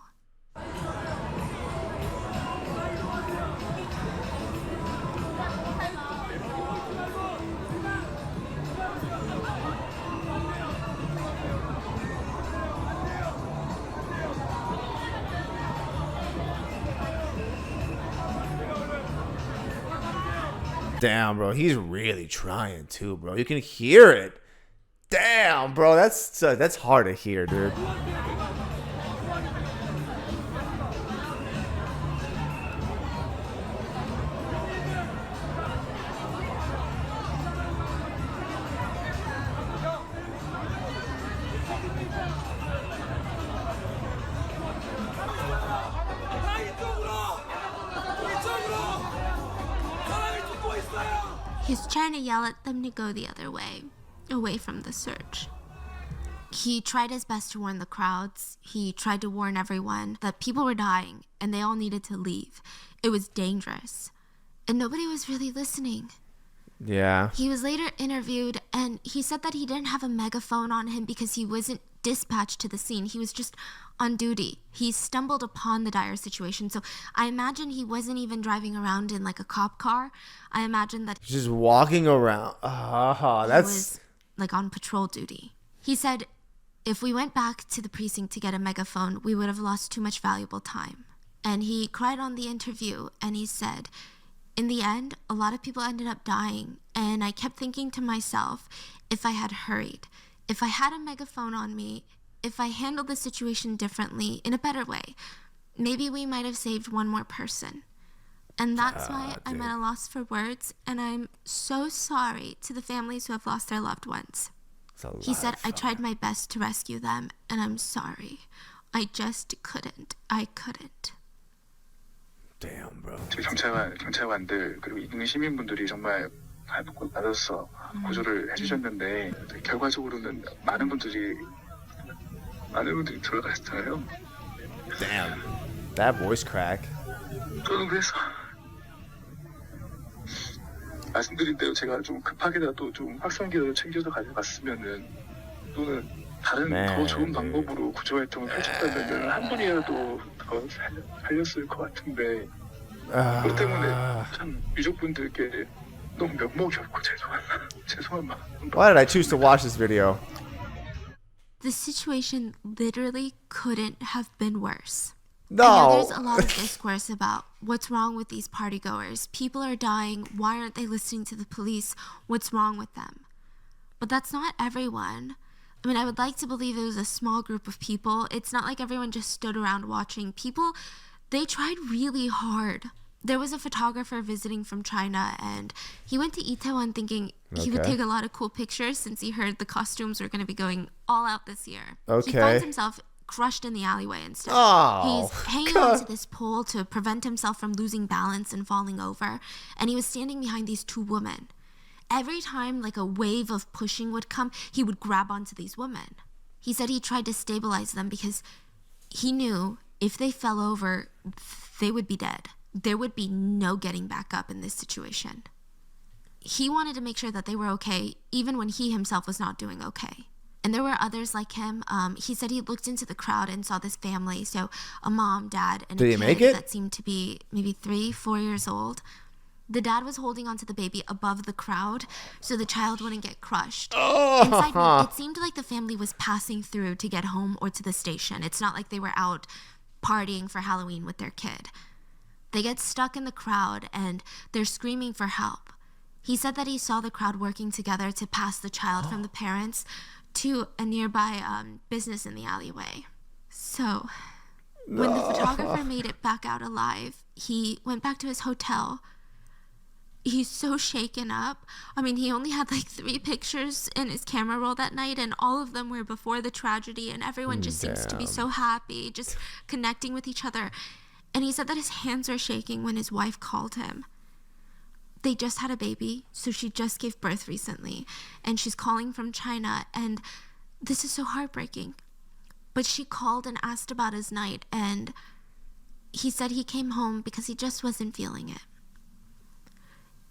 Damn, bro, he's really trying too, bro. You can hear it. Damn, bro, that's hard to hear, dude. He's trying to yell at them to go the other way, away from the surge. He tried his best to warn the crowds. He tried to warn everyone that people were dying and they all needed to leave. It was dangerous. And nobody was really listening. Yeah. He was later interviewed, and he said that he didn't have a megaphone on him because he wasn't dispatched to the scene. He was just on duty. He stumbled upon the dire situation. So I imagine he wasn't even driving around in like a cop car. I imagine that just walking around. He was like on patrol duty. He said, if we went back to the precinct to get a megaphone, we would have lost too much valuable time. And he cried on the interview, and he said, in the end, a lot of people ended up dying, and I kept thinking to myself, if I had hurried, if I had a megaphone on me, if I handled the situation differently, in a better way, maybe we might have saved one more person. And that's why I'm at a loss for words, and I'm so sorry to the families who have lost their loved ones. He said, I tried my best to rescue them, and I'm sorry. I just couldn't. I couldn't. Damn, bro. 경찰관들 그리고 이동희 시민분들이 정말 발벗고 나서서 구조를 해주셨는데 결과적으로는 많은 분들이 돌아가셨잖아요. Damn. That voice crack. 저는 그래서 말씀드린 대로 제가 좀 급하게라도 좀 확성기를 챙겨서 가져갔으면은 또는 다른 더 좋은 방법으로 구조활동을 펼쳤다면 한 분이라도 더 살렸을 것 같은데 그것 때문에 참 유족분들께 너무 면목이 없고 죄송한 마음. Why did I choose to watch this video? The situation literally couldn't have been worse. I know No. there's a lot of discourse about what's wrong with these partygoers. People are dying. Why aren't they listening to the police? What's wrong with them? But that's not everyone. I mean, I would like to believe it was a small group of people. It's not like everyone just stood around watching. People, they tried really hard. There was a photographer visiting from China, and he went to Itaewon thinking he would take a lot of cool pictures since he heard the costumes were going to be going all out this year. Okay. He finds himself crushed in the alleyway instead. Oh, He's hanging onto this pole to prevent himself from losing balance and falling over, and he was standing behind these two women. Every time like a wave of pushing would come, he would grab onto these women. He said he tried to stabilize them because he knew if they fell over, they would be dead. There would be no getting back up in this situation. He wanted to make sure that they were okay, even when he himself was not doing okay. And there were others like him. He said he looked into the crowd and saw this family. So a mom, dad, and Did a he make kid it? that seemed to be maybe 3-4 years old. The dad was holding onto the baby above the crowd so the child wouldn't get crushed. Inside me, it seemed like the family was passing through to get home or to the station. It's not like they were out partying for Halloween with their kid. They get stuck in the crowd and they're screaming for help. He said that he saw the crowd working together to pass the child from the parents to a nearby business in the alleyway. So, when the photographer made it back out alive, he went back to his hotel. He's so shaken up. I mean, he only had like 3 pictures in his camera roll that night, and all of them were before the tragedy, and everyone just seems to be so happy, just connecting with each other. And he said that his hands are shaking when his wife called him. They just had a baby, so she just gave birth recently, and she's calling from China, and this is so heartbreaking. But she called and asked about his night, and he said he came home because he just wasn't feeling it.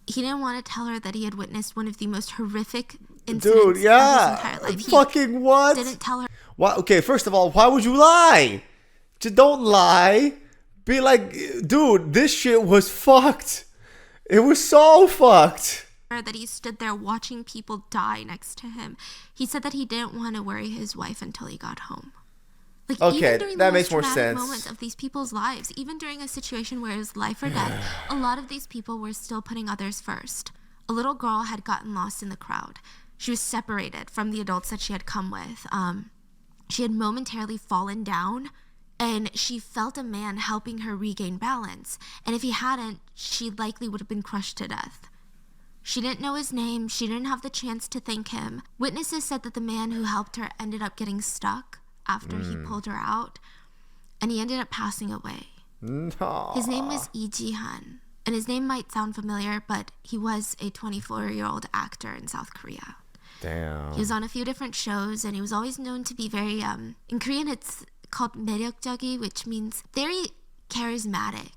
He didn't want to tell her that he had witnessed one of the most horrific incidents of his entire life. He Fucking what? didn't tell her. Why? Okay, first of all, why would you lie? Just don't lie. Be like, dude, this shit was fucked. It was so fucked. That he stood there watching people die next to him. He said that he didn't want to worry his wife until he got home. Like, Okay, even during that the makes most more traumatic sense. moments of these people's lives, even during a situation where it was life or death, a lot of these people were still putting others first. A little girl had gotten lost in the crowd. She was separated from the adults that she had come with. She had momentarily fallen down, and she felt a man helping her regain balance. And if he hadn't, she likely would have been crushed to death. She didn't know his name. She didn't have the chance to thank him. Witnesses said that the man who helped her ended up getting stuck after he pulled her out, and he ended up passing away. No. His name was Lee Ji-han, and his name might sound familiar, but he was a 24-year-old actor in South Korea. Damn. He was on a few different shows, and he was always known to be very, in Korean it's called 매력적이, which means very charismatic.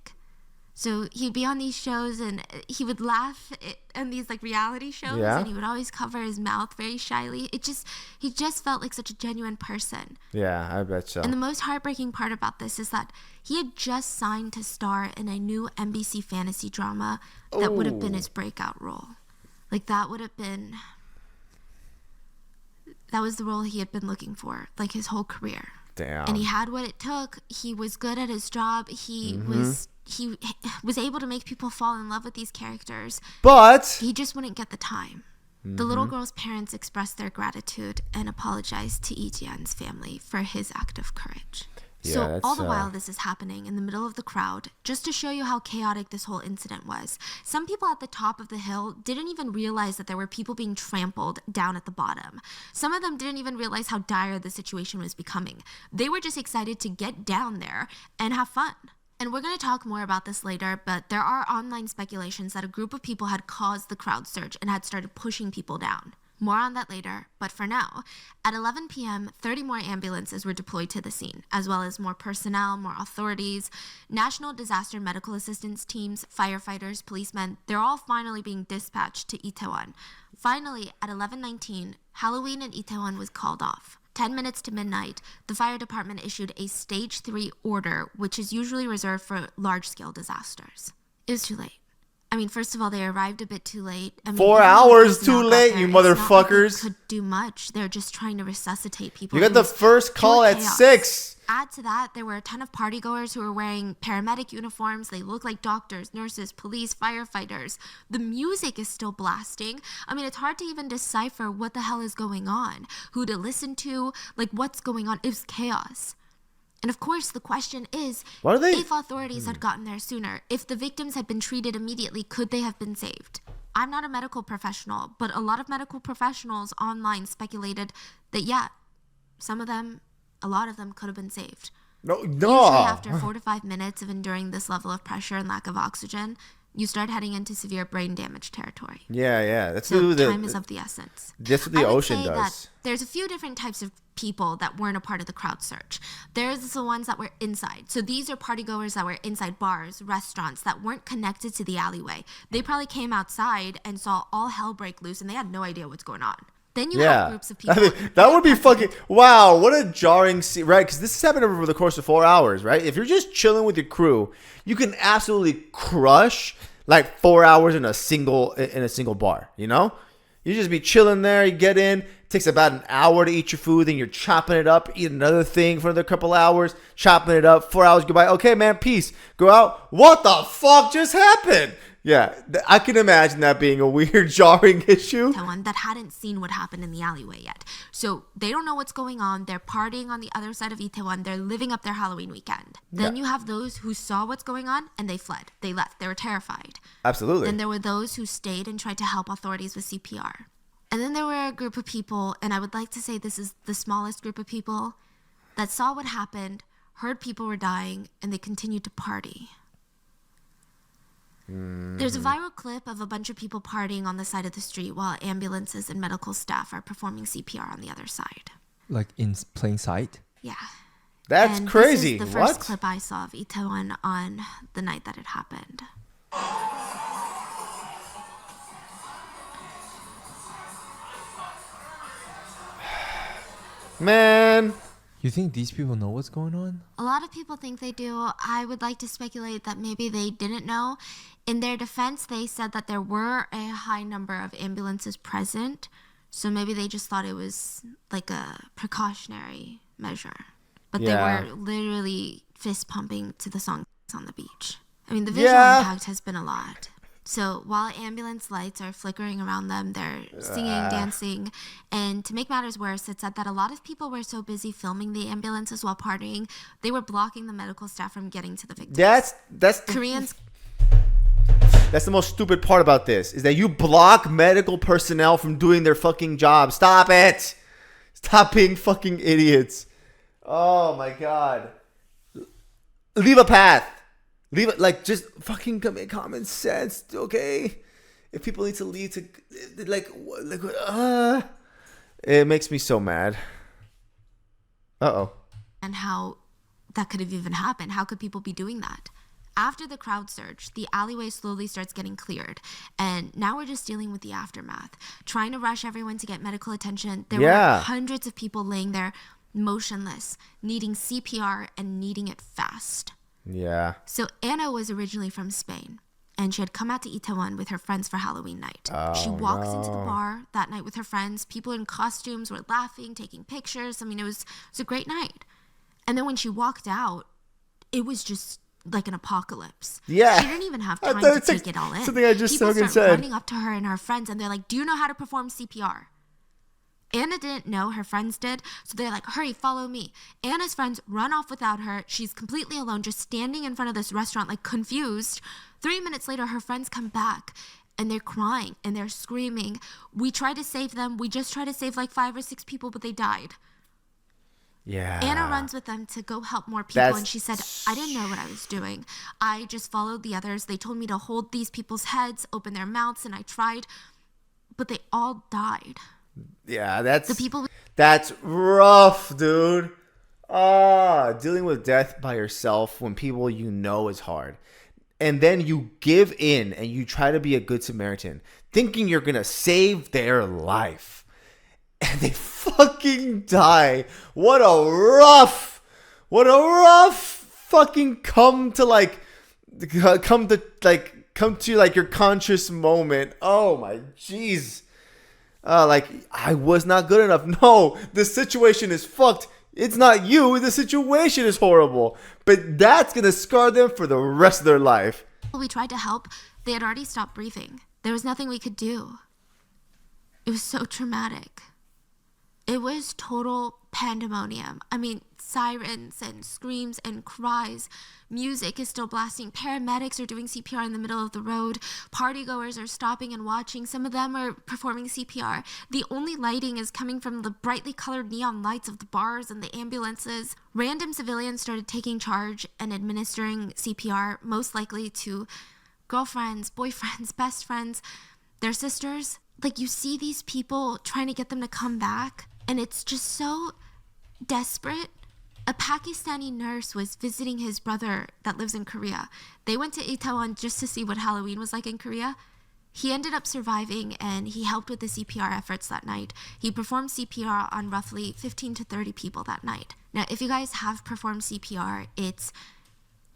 So he'd be on these shows, and he would laugh in these like reality shows, and he would always cover his mouth very shyly. He just felt like such a genuine person. Yeah, I bet so. And the most heartbreaking part about this is that he had just signed to star in a new NBC fantasy drama that would have been his breakout role. Like that was the role he had been looking for, like his whole career. Damn. And he had what it took. He was good at his job. He was able to make people fall in love with these characters. But He just wouldn't get the time. The little girl's parents expressed their gratitude and apologized to Ijian's family for his act of courage. So all the while this is happening in the middle of the crowd, just to show you how chaotic this whole incident was, some people at the top of the hill didn't even realize that there were people being trampled down at the bottom. Some of them didn't even realize how dire the situation was becoming. They were just excited to get down there and have fun. And we're going to talk more about this later, but there are online speculations that a group of people had caused the crowd surge and had started pushing people down. More on that later, but for now, at 11 p.m., 30 more ambulances were deployed to the scene, as well as more personnel, more authorities, national disaster medical assistance teams, firefighters, policemen. They're all finally being dispatched to Itaewon. Finally, at 11:19, Halloween in Itaewon was called off. 10 minutes to midnight, the fire department issued a Stage 3 order, which is usually reserved for large-scale disasters. It was too late. I mean, first of all, they arrived a bit too late. I mean, 4 even hours when too personnel got late, there, you it's not like motherfuckers. they could do much. They're just trying to resuscitate people. You got It the was first call pure at chaos. 6. Add to that, there were a ton of partygoers who were wearing paramedic uniforms. They look like doctors, nurses, police, firefighters. The music is still blasting. I mean, it's hard to even decipher what the hell is going on, who to listen to, like what's going on. It was chaos. And of course, the question is, Why are they- if authorities had gotten there sooner, if the victims had been treated immediately, could they have been saved? I'm not a medical professional, but a lot of medical professionals online speculated that, yeah, a lot of them could have been saved. No. Usually after 4 to 5 minutes of enduring this level of pressure and lack of oxygen, you start heading into severe brain damage territory. Yeah. That's So what time is of the essence. That's what the I would ocean say does. that there's a few different types of people that weren't a part of the crowd surge. There's the ones that were inside. So these are partygoers that were inside bars, restaurants that weren't connected to the alleyway. They probably came outside and saw all hell break loose and they had no idea what's going on. Then you have groups of people. I mean, that would be fucking wow. What a jarring scene, right? Because this has happened over the course of 4 hours, right? If you're just chilling with your crew, you can absolutely crush like 4 hours in a single bar. You know, you just be chilling there. You get in. It takes about an hour to eat your food. Then you're chopping it up. Eat another thing for another couple hours. Chopping it up. 4 hours go by. Okay, man. Peace. Go out. What the fuck just happened? Yeah, I can imagine that being a weird, jarring issue. Itaewon that hadn't seen what happened in the alleyway yet. So they don't know what's going on. They're partying on the other side of Itaewon. They're living up their Halloween weekend. Then you have those who saw what's going on and they fled. They left. They were terrified. Absolutely. Then there were those who stayed and tried to help authorities with CPR. And then there were a group of people, and I would like to say this is the smallest group of people, that saw what happened, heard people were dying, and they continued to party. There's a viral clip of a bunch of people partying on the side of the street while ambulances and medical staff are performing CPR on the other side. Like in plain sight? Yeah. That's And crazy. This is the first What? clip I saw of Itaewon on the night that it happened. Man. You think these people know what's going on? A lot of people think they do. I would like to speculate that maybe they didn't know. In their defense, they said that there were a high number of ambulances present, so maybe they just thought it was like a precautionary measure. But Yeah. they were literally fist pumping to the song on the beach. I mean, the visual Yeah. impact has been a lot. So while ambulance lights are flickering around them, they're singing, dancing. And to make matters worse, it said that a lot of people were so busy filming the ambulances while partying, they were blocking the medical staff from getting to the victims. That's Koreans. That's the most stupid part about this, is that you block medical personnel from doing their fucking job. Stop it. Stop being fucking idiots. Oh my god. Leave a path. Leave it, like, just fucking common sense, okay? If people need to leave to, it makes me so mad. Uh-oh. And how that could have even happened. How could people be doing that? After the crowd surge, the alleyway slowly starts getting cleared. And now we're just dealing with the aftermath. Trying to rush everyone to get medical attention. There Yeah. were hundreds of people laying there motionless, needing CPR and needing it fast. Yeah. So Anna was originally from Spain, and she had come out to Itaewon with her friends for Halloween night. She walks into the bar that night with her friends. People in costumes were laughing, taking pictures. I mean, it was a great night. And then when she walked out, it was just like an apocalypse. Yeah. She didn't even have I time thought to it's like take it all in. something I just People fucking start said. running up to her and her friends, and they're like, do you know how to perform CPR? Anna didn't know, her friends did, so they're like, hurry, follow me. Anna's friends run off without her. She's completely alone, just standing in front of this restaurant, like confused. 3 minutes later, her friends come back, and they're crying, and they're screaming. We tried to save them. We just tried to save like 5 or 6 people, but they died. Yeah. Anna runs with them to go help more people, That's- and she said, I didn't know what I was doing. I just followed the others. They told me to hold these people's heads, open their mouths, and I tried, but they all died. Yeah, that's The people... that's rough, dude. Dealing with death by yourself when people you know is hard. And then you give in and you try to be a good Samaritan, thinking you're going to save their life. And they fucking die. What a rough fucking come to your conscious moment. Oh my jeez. Like, I was not good enough. No, the situation is fucked. It's not you. The situation is horrible. But that's going to scar them for the rest of their life. we tried to help, they had already stopped breathing. There was nothing we could do. It was so traumatic. It was total pandemonium. I mean, sirens and screams and cries. Music is still blasting. Paramedics are doing CPR in the middle of the road. Partygoers are stopping and watching. Some of them are performing CPR. The only lighting is coming from the brightly colored neon lights of the bars and the ambulances. Random civilians started taking charge and administering CPR, most likely to girlfriends, boyfriends, best friends, their sisters. Like, you see these people trying to get them to come back, and it's just so desperate. A Pakistani nurse was visiting his brother that lives in Korea. They went to Itaewon just to see what Halloween was like in Korea. He ended up surviving, and he helped with the CPR efforts that night. He performed CPR on roughly 15 to 30 people that night. Now, if you guys have performed CPR, it's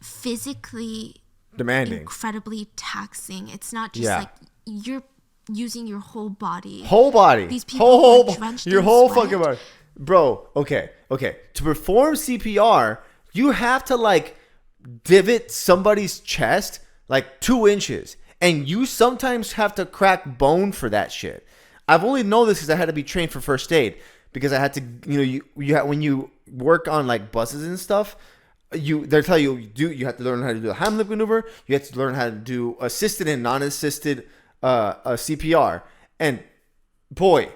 physically Demanding. incredibly taxing. It's not just Yeah. like you're using your whole body. Whole body. These people are drenched your in whole sweat. fucking body. Bro, okay. To perform CPR, you have to like divot somebody's chest like 2 inches. And you sometimes have to crack bone for that shit. I've only known this because I had to be trained for first aid. Because I had to, when you work on like buses and stuff, they tell you have to learn how to do a Heimlich maneuver. You have to learn how to do assisted and non-assisted CPR. And boy,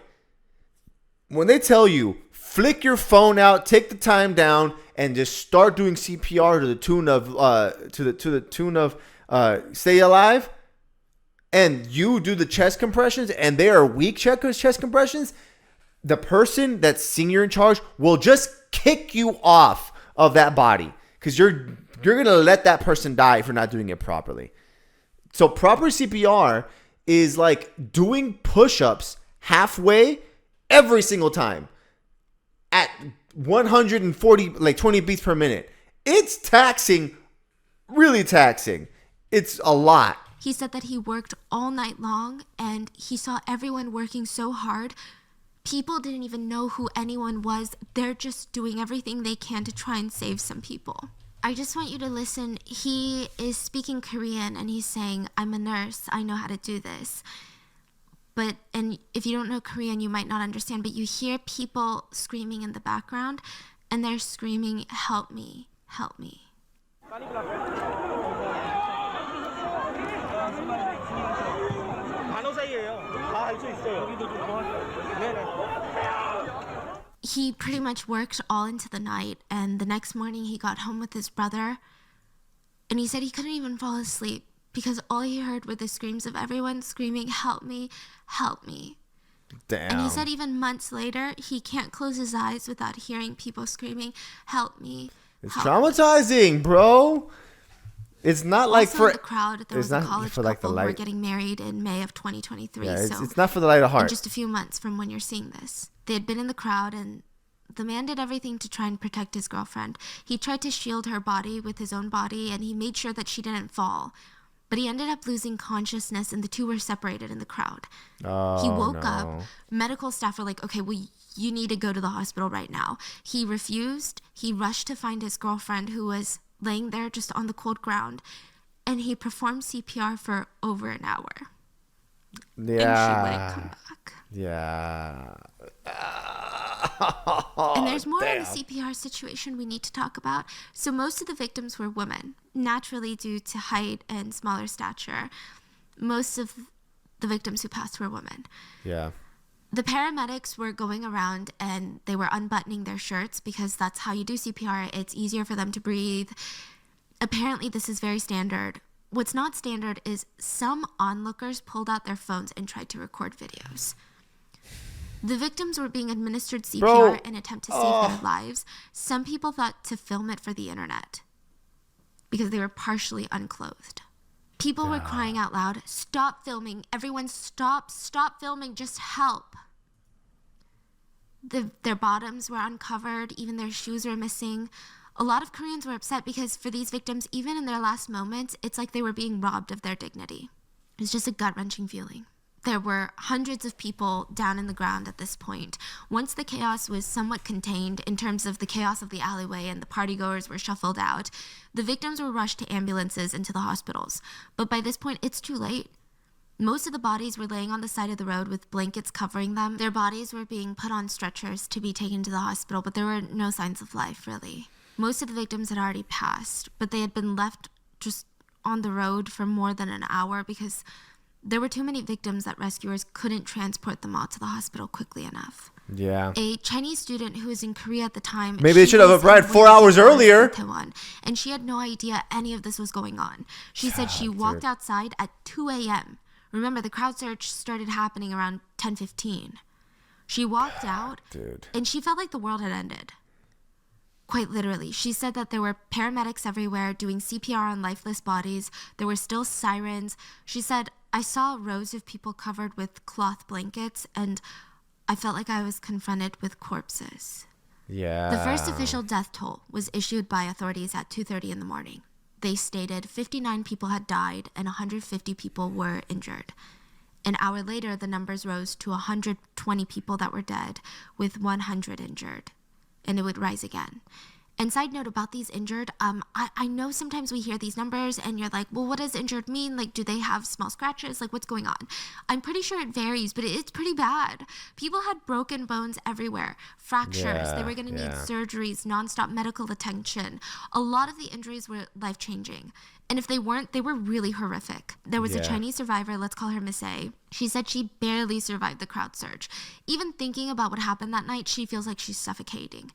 when they tell you flick your phone out, take the time down, and just start doing CPR to the tune of Stay Alive, and you do the chest compressions, and they are weak chest compressions, the person that's senior in charge will just kick you off of that body because you're gonna let that person die for not doing it properly. So proper CPR is like doing push-ups halfway every single time at 140, like 20 beats per minute. It's taxing, really taxing. It's a lot. He said that he worked all night long, and he saw everyone working so hard. People didn't even know who anyone was. They're just doing everything they can to try and save some people. I just want you to listen. He is speaking Korean, and he's saying, I'm a nurse. I know how to do this. And if you don't know Korean, you might not understand, but you hear people screaming in the background, and they're screaming, help me, help me. He pretty much worked all into the night, and the next morning he got home with his brother, and he said he couldn't even fall asleep because all he heard were the screams of everyone screaming, help me, help me. Damn. And he said even months later, he can't close his eyes without hearing people screaming, help me. It's help me." traumatizing, bro. It's not like Also for in the crowd, there it's was a not college for, like, the couple who were light. getting married in May of 2023. Yeah, so it's not for the light of in heart. just a few months from when you're seeing this. They had been in the crowd, and the man did everything to try and protect his girlfriend. He tried to shield her body with his own body, and he made sure that she didn't fall. But he ended up losing consciousness, and the two were separated in the crowd. Oh, He woke no. up. Medical staff were like, okay, well, you need to go to the hospital right now. He refused. He rushed to find his girlfriend, who was laying there just on the cold ground, and he performed CPR for over an hour. And she wouldn't come back. Yeah. And there's more damn. in the CPR situation we need to talk about. So most of the victims were women, naturally due to height and smaller stature. Most of the victims who passed were women. Yeah. The paramedics were going around and they were unbuttoning their shirts because that's how you do CPR. It's easier for them to breathe. Apparently, this is very standard. What's not standard is some onlookers pulled out their phones and tried to record videos. The victims were being administered CPR in an attempt to save their lives. Some people thought to film it for the internet because they were partially unclothed. People were crying out loud, "Stop filming. Everyone stop filming. Just help." Their bottoms were uncovered. Even their shoes were missing. A lot of Koreans were upset because for these victims, even in their last moments, it's like they were being robbed of their dignity. It's just a gut-wrenching feeling. There were hundreds of people down in the ground at this point. Once the chaos was somewhat contained in terms of the chaos of the alleyway and the partygoers were shuffled out, the victims were rushed to ambulances and to the hospitals. But by this point, it's too late. Most of the bodies were laying on the side of the road with blankets covering them. Their bodies were being put on stretchers to be taken to the hospital, but there were no signs of life, really. Most of the victims had already passed, but they had been left just on the road for more than an hour because there were too many victims that rescuers couldn't transport them all to the hospital quickly enough. Yeah. A Chinese student who was in Korea at the time. Maybe they should have arrived 4 hours earlier. Itaewon, and she had no idea any of this was going on. She said she walked outside at 2 a.m. Remember, the crowd surge started happening around 10:15. She walked out, and she felt like the world had ended. Quite literally. She said that there were paramedics everywhere doing CPR on lifeless bodies. There were still sirens. She said, "I saw rows of people covered with cloth blankets, and I felt like I was confronted with corpses." Yeah. The first official death toll was issued by authorities at 2:30 in the morning. They stated 59 people had died and 150 people were injured. An hour later, the numbers rose to 120 people that were dead, with 100 injured. And it would rise again. And side note about these injured, I know sometimes we hear these numbers and you're like, well, what does injured mean? Like, do they have small scratches? Like, what's going on? I'm pretty sure it varies, but it's pretty bad. People had broken bones everywhere, fractures. They were going to need surgeries, nonstop medical attention. A lot of the injuries were life-changing. And if they weren't, they were really horrific. There was a Chinese survivor, let's call her Miss A. She said she barely survived the crowd surge. Even thinking about what happened that night, she feels like she's suffocating.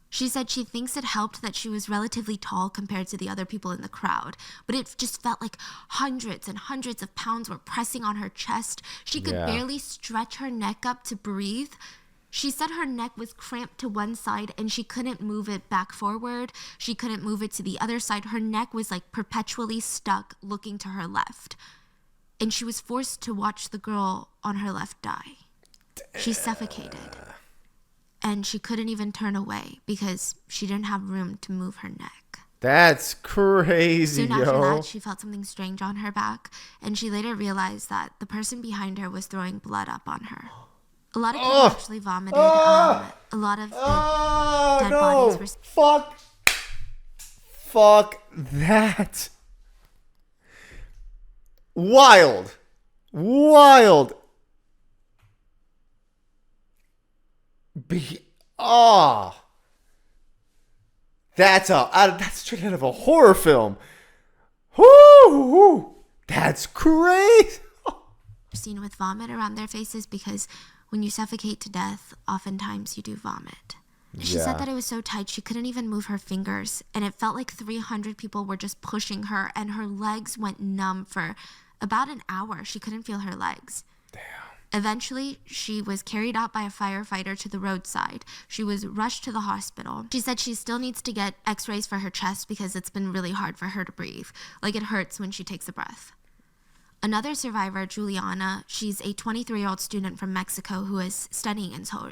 She said she thinks it helped that she was relatively tall compared to the other people in the crowd, but it just felt like hundreds and hundreds of pounds were pressing on her chest. She could barely stretch her neck up to breathe. She said her neck was cramped to one side and she couldn't move it back forward. She couldn't move it to the other side. Her neck was like perpetually stuck looking to her left. And she was forced to watch the girl on her left die. She suffocated. And she couldn't even turn away because she didn't have room to move her neck. That's crazy, Soon after that, she felt something strange on her back, and she later realized that the person behind her was throwing blood up on her. A lot of people actually vomited. A lot of the dead bodies were... Fuck that. Wild. That's straight out of a horror film. Whoo! That's crazy. Seen with vomit around their faces because when you suffocate to death, oftentimes you do vomit. She said that it was so tight she couldn't even move her fingers, and it felt like 300 people were just pushing her, and her legs went numb for about an hour. She couldn't feel her legs. Damn. Eventually, she was carried out by a firefighter to the roadside. She was rushed to the hospital. She said she still needs to get x-rays for her chest because it's been really hard for her to breathe. Like, it hurts when she takes a breath. Another survivor, Juliana, she's a 23-year-old student from Mexico who is studying in Seoul.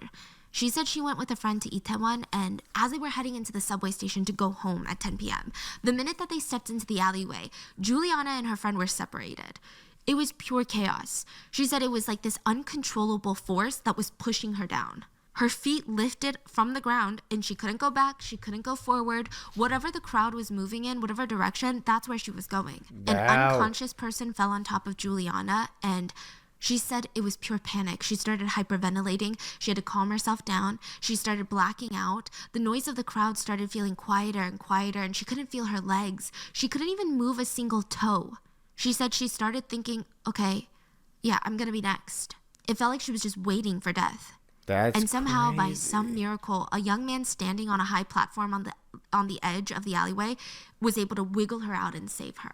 She said she went with a friend to Itaewon, and as they were heading into the subway station to go home at 10 p.m., the minute that they stepped into the alleyway, Juliana and her friend were separated. It was pure chaos. She said it was like this uncontrollable force that was pushing her down. Her feet lifted from the ground and she couldn't go back. She couldn't go forward. Whatever the crowd was moving in, whatever direction, that's where she was going. An unconscious person fell on top of Juliana and she said it was pure panic. She started hyperventilating. She had to calm herself down. She started blacking out. The noise of the crowd started feeling quieter and quieter and she couldn't feel her legs. She couldn't even move a single toe. She said she started thinking, okay, yeah, I'm going to be next. It felt like she was just waiting for death. That's and somehow, by crazy. some miracle, a young man standing on a high platform on the edge of the alleyway was able to wiggle her out and save her.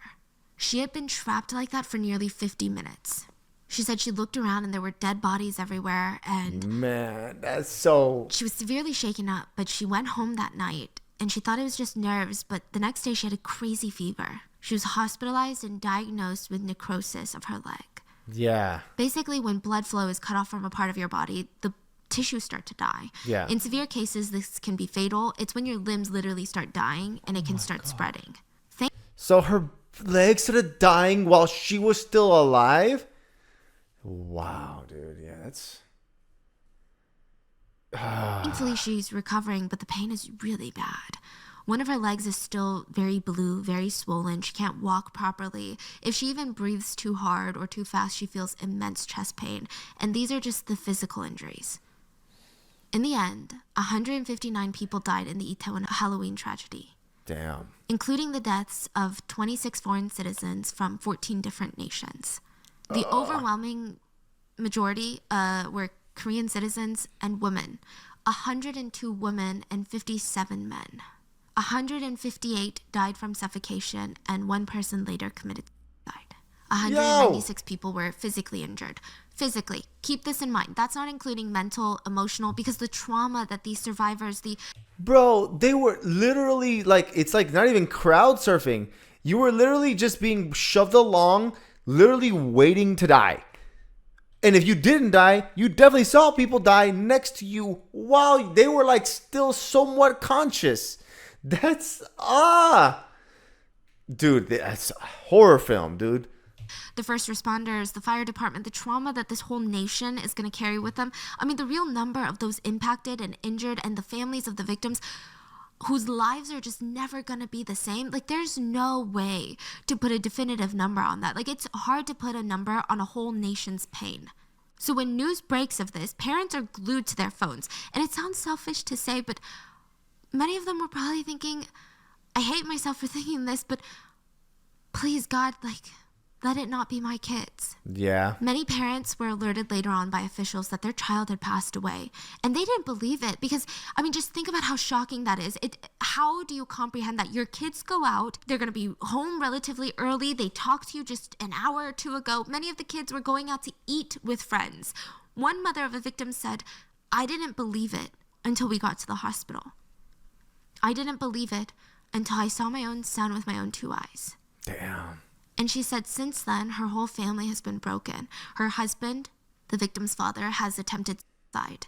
She had been trapped like that for nearly 50 minutes. She said she looked around and there were dead bodies everywhere and... Man, that's so... She was severely shaken up, but she went home that night and she thought it was just nerves, but the next day she had a crazy fever. She was hospitalized and diagnosed with necrosis of her leg. Yeah. Basically, when blood flow is cut off from a part of your body, the tissues start to die. Yeah. In severe cases, this can be fatal. It's when your limbs literally start dying and it can start spreading. So her legs started dying while she was still alive? Wow, dude. Yeah, that's... Thankfully, she's recovering, but the pain is really bad. One of her legs is still very blue, very swollen. She can't walk properly. If she even breathes too hard or too fast, she feels immense chest pain. And these are just the physical injuries. In the end, 159 people died in the Itaewon Halloween tragedy. Damn. Including the deaths of 26 foreign citizens from 14 different nations. The overwhelming majority were Korean citizens and women. 102 women and 57 men. 158 died from suffocation, and one person later committed suicide. 196 people were physically injured. Physically. Keep this in mind. That's not including mental, emotional, because the trauma that these survivors, Bro, they were literally like, it's like not even crowd surfing. You were literally just being shoved along, literally waiting to die. And if you didn't die, you definitely saw people die next to you while they were like still somewhat conscious. That's, dude, that's a horror film, dude. the first responders, the fire department, the trauma that this whole nation is going to carry with them. I mean, the real number of those impacted and injured and the families of the victims whose lives are just never going to be the same. Like, there's no way to put a definitive number on that. Like, it's hard to put a number on a whole nation's pain. So when news breaks of this, parents are glued to their phones. And it sounds selfish to say, but many of them were probably thinking, I hate myself for thinking this, but please, God, like, let it not be my kids. Yeah. Many parents were alerted later on by officials that their child had passed away. And they didn't believe it because, I mean, just think about how shocking that is. How do you comprehend that? Your kids go out, they're going to be home relatively early. They talked to you just an hour or two ago. Many of the kids were going out to eat with friends. One mother of a victim said, I didn't believe it until we got to the hospital. I didn't believe it until I saw my own son with my own two eyes. Damn. And she said since then, her whole family has been broken. Her husband, the victim's father, has attempted suicide.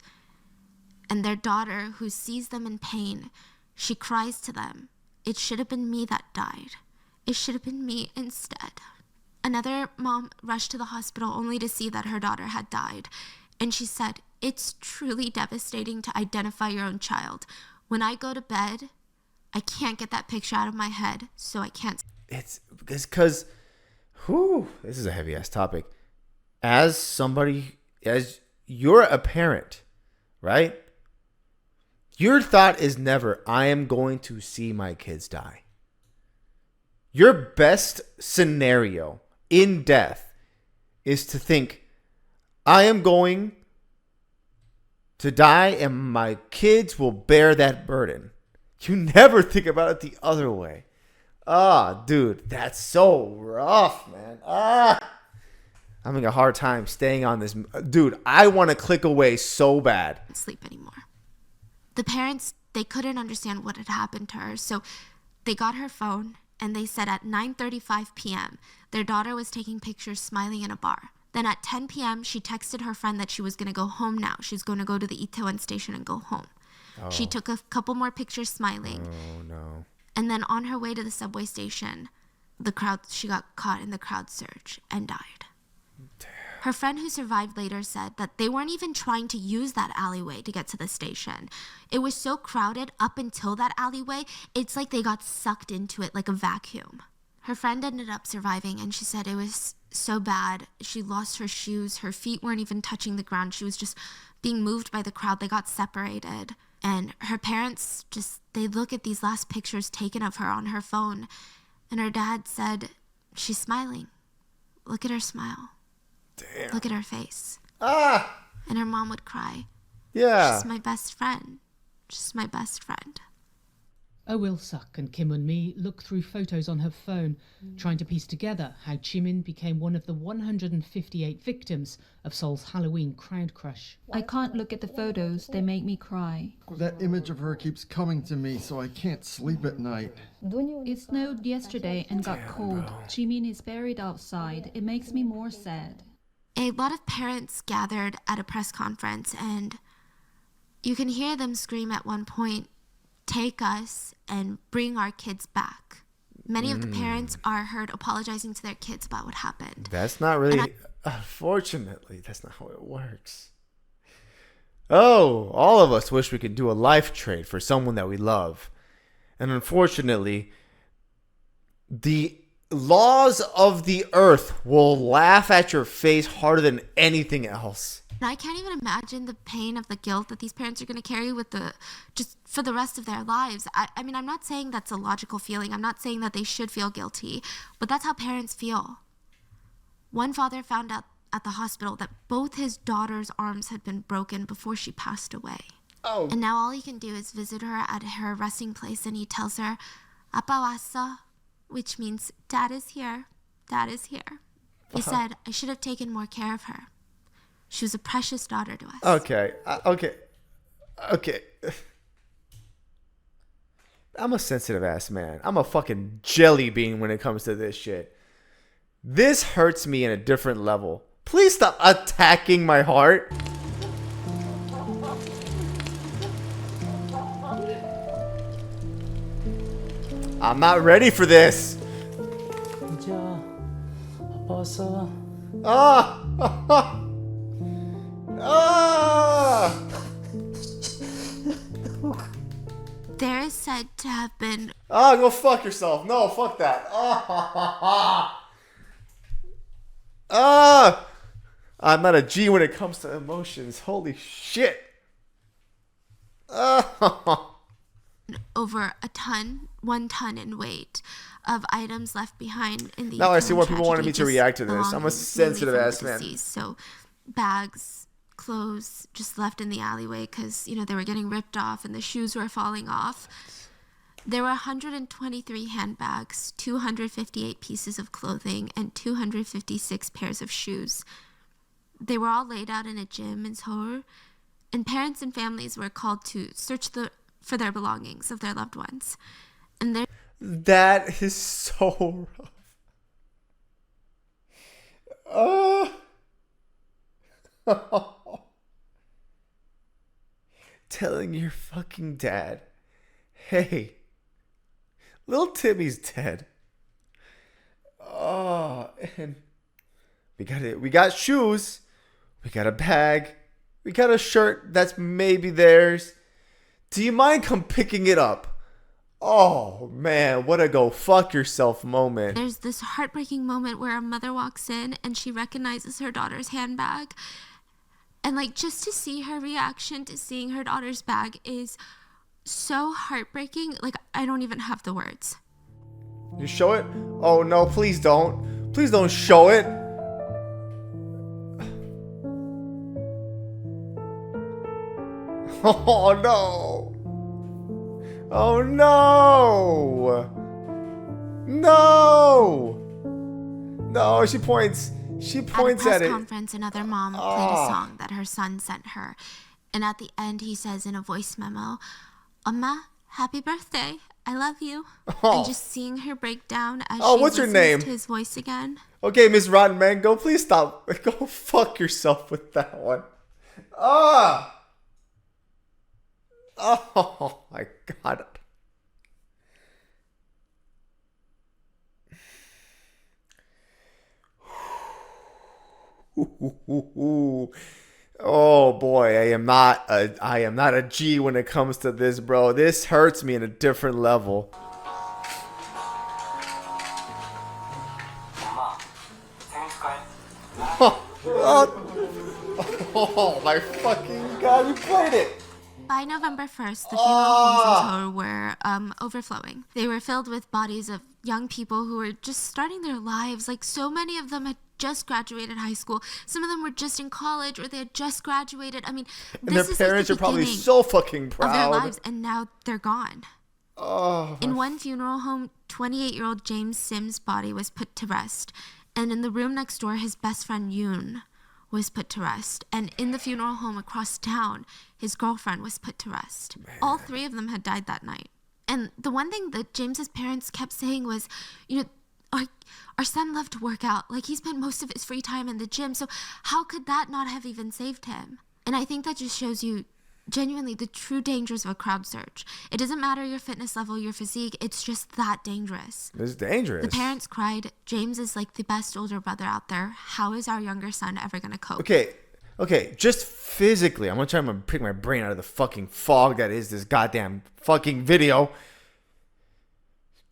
And their daughter, who sees them in pain, she cries to them, it should have been me that died. It should have been me instead. Another mom rushed to the hospital only to see that her daughter had died. And she said, it's truly devastating to identify your own child. When I go to bed, I can't get that picture out of my head, so I can't. It's because, this is a heavy ass topic. As you're a parent, right? Your thought is never, I am going to see my kids die. Your best scenario in death is to think, I am going to die and my kids will bear that burden. You never think about it the other way. Dude, that's so rough, man. I'm having a hard time staying on this. Dude, I want to click away so bad. Sleep anymore. The parents, they couldn't understand what had happened to her, so they got her phone and they said at 9:35 p.m. their daughter was taking pictures smiling in a bar. Then at 10 p.m. she texted her friend that she was going to go home now. She's going to go to the Itaewon station and go home. Oh. She took a couple more pictures smiling. Oh, no. And then on her way to the subway station, she got caught in the crowd surge and died. Damn. Her friend who survived later said that they weren't even trying to use that alleyway to get to the station. It was so crowded up until that alleyway, it's like they got sucked into it like a vacuum. Her friend ended up surviving, and she said it was so bad. She lost her shoes. Her feet weren't even touching the ground. She was just being moved by the crowd. They got separated. And her parents they look at these last pictures taken of her on her phone. And her dad said, she's smiling. Look at her smile. Damn. Look at her face. Ah! And her mom would cry. Yeah. She's my best friend. She's my best friend. Oh Will-suk and Kim Un-mi look through photos on her phone, trying to piece together how Jimin became one of the 158 victims of Seoul's Halloween crowd crush. I can't look at the photos, they make me cry. That image of her keeps coming to me, so I can't sleep at night. It snowed yesterday and got cold. Jimin is buried outside. It makes me more sad. A lot of parents gathered at a press conference, and you can hear them scream at one point, "Take us and bring our kids back." Many of the parents are heard apologizing to their kids about what happened. That's not really, unfortunately, that's not how it works. Oh, all of us wish we could do a life trade for someone that we love. And unfortunately, the laws of the earth will laugh at your face harder than anything else. And I can't even imagine the pain of the guilt that these parents are going to carry just for the rest of their lives. I mean, I'm not saying that's a logical feeling. I'm not saying that they should feel guilty, but that's how parents feel. One father found out at the hospital that both his daughter's arms had been broken before she passed away. Oh. And now all he can do is visit her at her resting place, and he tells her, "Appa 왔어," which means Dad is here. Dad is here. He said, "I should have taken more care of her. She was a precious daughter to us." Okay. Okay. I'm a sensitive ass man. I'm a fucking jelly bean when it comes to this shit. This hurts me in a different level. Please stop attacking my heart. I'm not ready for this. Ah! Ah! There is said to have been Oh, go fuck yourself. No, fuck that. I'm not a G when it comes to emotions. Holy shit. over 1 ton in weight of items left behind in the Now I see Itaewon why people wanted tragedy, me to just react to this. I'm a belongings, sensitive mainly from ass the man. deceased. So bags, clothes just left in the alleyway because, they were getting ripped off and the shoes were falling off. There were 123 handbags, 258 pieces of clothing, and 256 pairs of shoes. They were all laid out in a gym in Seoul, and parents and families were called to search for their belongings of their loved ones. And there That is so rough. Telling your fucking dad, hey, little Timmy's dead. Oh, and we got shoes, we got a bag, we got a shirt that's maybe theirs. Do you mind come picking it up? Oh man, what a go fuck yourself moment. there's this heartbreaking moment where a mother walks in and she recognizes her daughter's handbag. And just to see her reaction to seeing her daughter's bag is so heartbreaking. I don't even have the words. You show it? Oh no, please don't. Please don't show it. Oh no. Oh no. No. No, she points At a at press it. conference, another mom played a song that her son sent her. And at the end, he says in a voice memo, "엄마, happy birthday. I love you." Oh. And just seeing her break down as Oh, she what's her listens name? to his voice again. Okay, Miss Rotten Mango, please stop. Go fuck yourself with that one. Ah. Oh my god. Oh boy, I am not a G when it comes to this, bro. This hurts me in a different level. Oh my fucking god, you played it! By November 1st, the funeral homes in Seoul were overflowing. They were filled with bodies of young people who were just starting their lives. Like, so many of them had just graduated high school. Some of them were just in college, or they had just graduated. I mean, and their parents are probably so fucking proud of their lives, and now they're gone. Oh, in one funeral home, 28-year-old James Sims' body was put to rest. And in the room next door, his best friend Yoon was put to rest. And in the funeral home across town, his girlfriend was put to rest. Man. All three of them had died that night. And the one thing that James's parents kept saying was, you know, our son loved to work out. Like, he spent most of his free time in the gym. So how could that not have even saved him? And I think that just shows you genuinely the true dangers of a crowd surge. It doesn't matter your fitness level, your physique. It's just that dangerous. It's dangerous. The parents cried, James is like the best older brother out there. How is our younger son ever going to cope? Okay, just physically, I'm going to pick my brain out of the fucking fog that is this goddamn fucking video.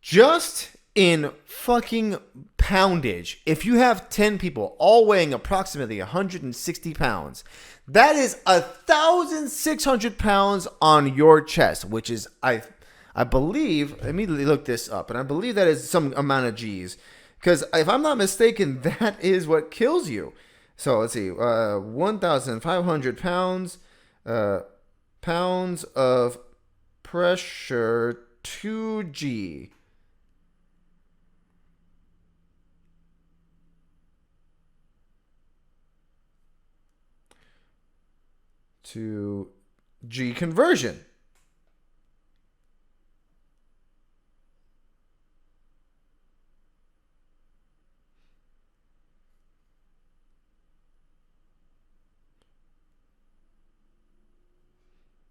Just in fucking poundage, if you have 10 people all weighing approximately 160 pounds, that is 1,600 pounds on your chest, which is, I believe, let me look this up, and I believe that is some amount of G's. Because if I'm not mistaken, that is what kills you. So let's see, 1,500 pounds, pounds of pressure, 2G. To G conversion.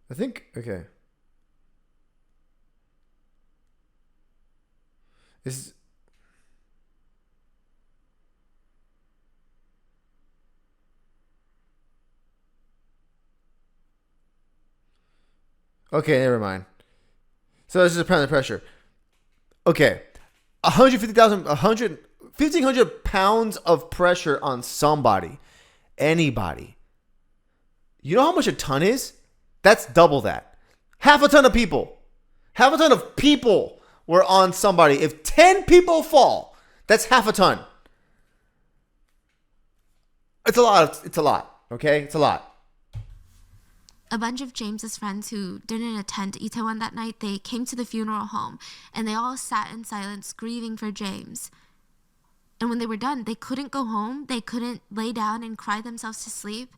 I think, okay. This okay, never mind. So this is a pound of pressure. Okay. 1,500 pounds of pressure on somebody. Anybody. You know how much a ton is? That's double that. Half a ton of people. Half a ton of people were on somebody. If 10 people fall, that's half a ton. It's a lot. Okay? It's a lot. A bunch of James's friends who didn't attend Itaewon that night, they came to the funeral home and they all sat in silence grieving for James. And when they were done, they couldn't go home. They couldn't lay down and cry themselves to sleep.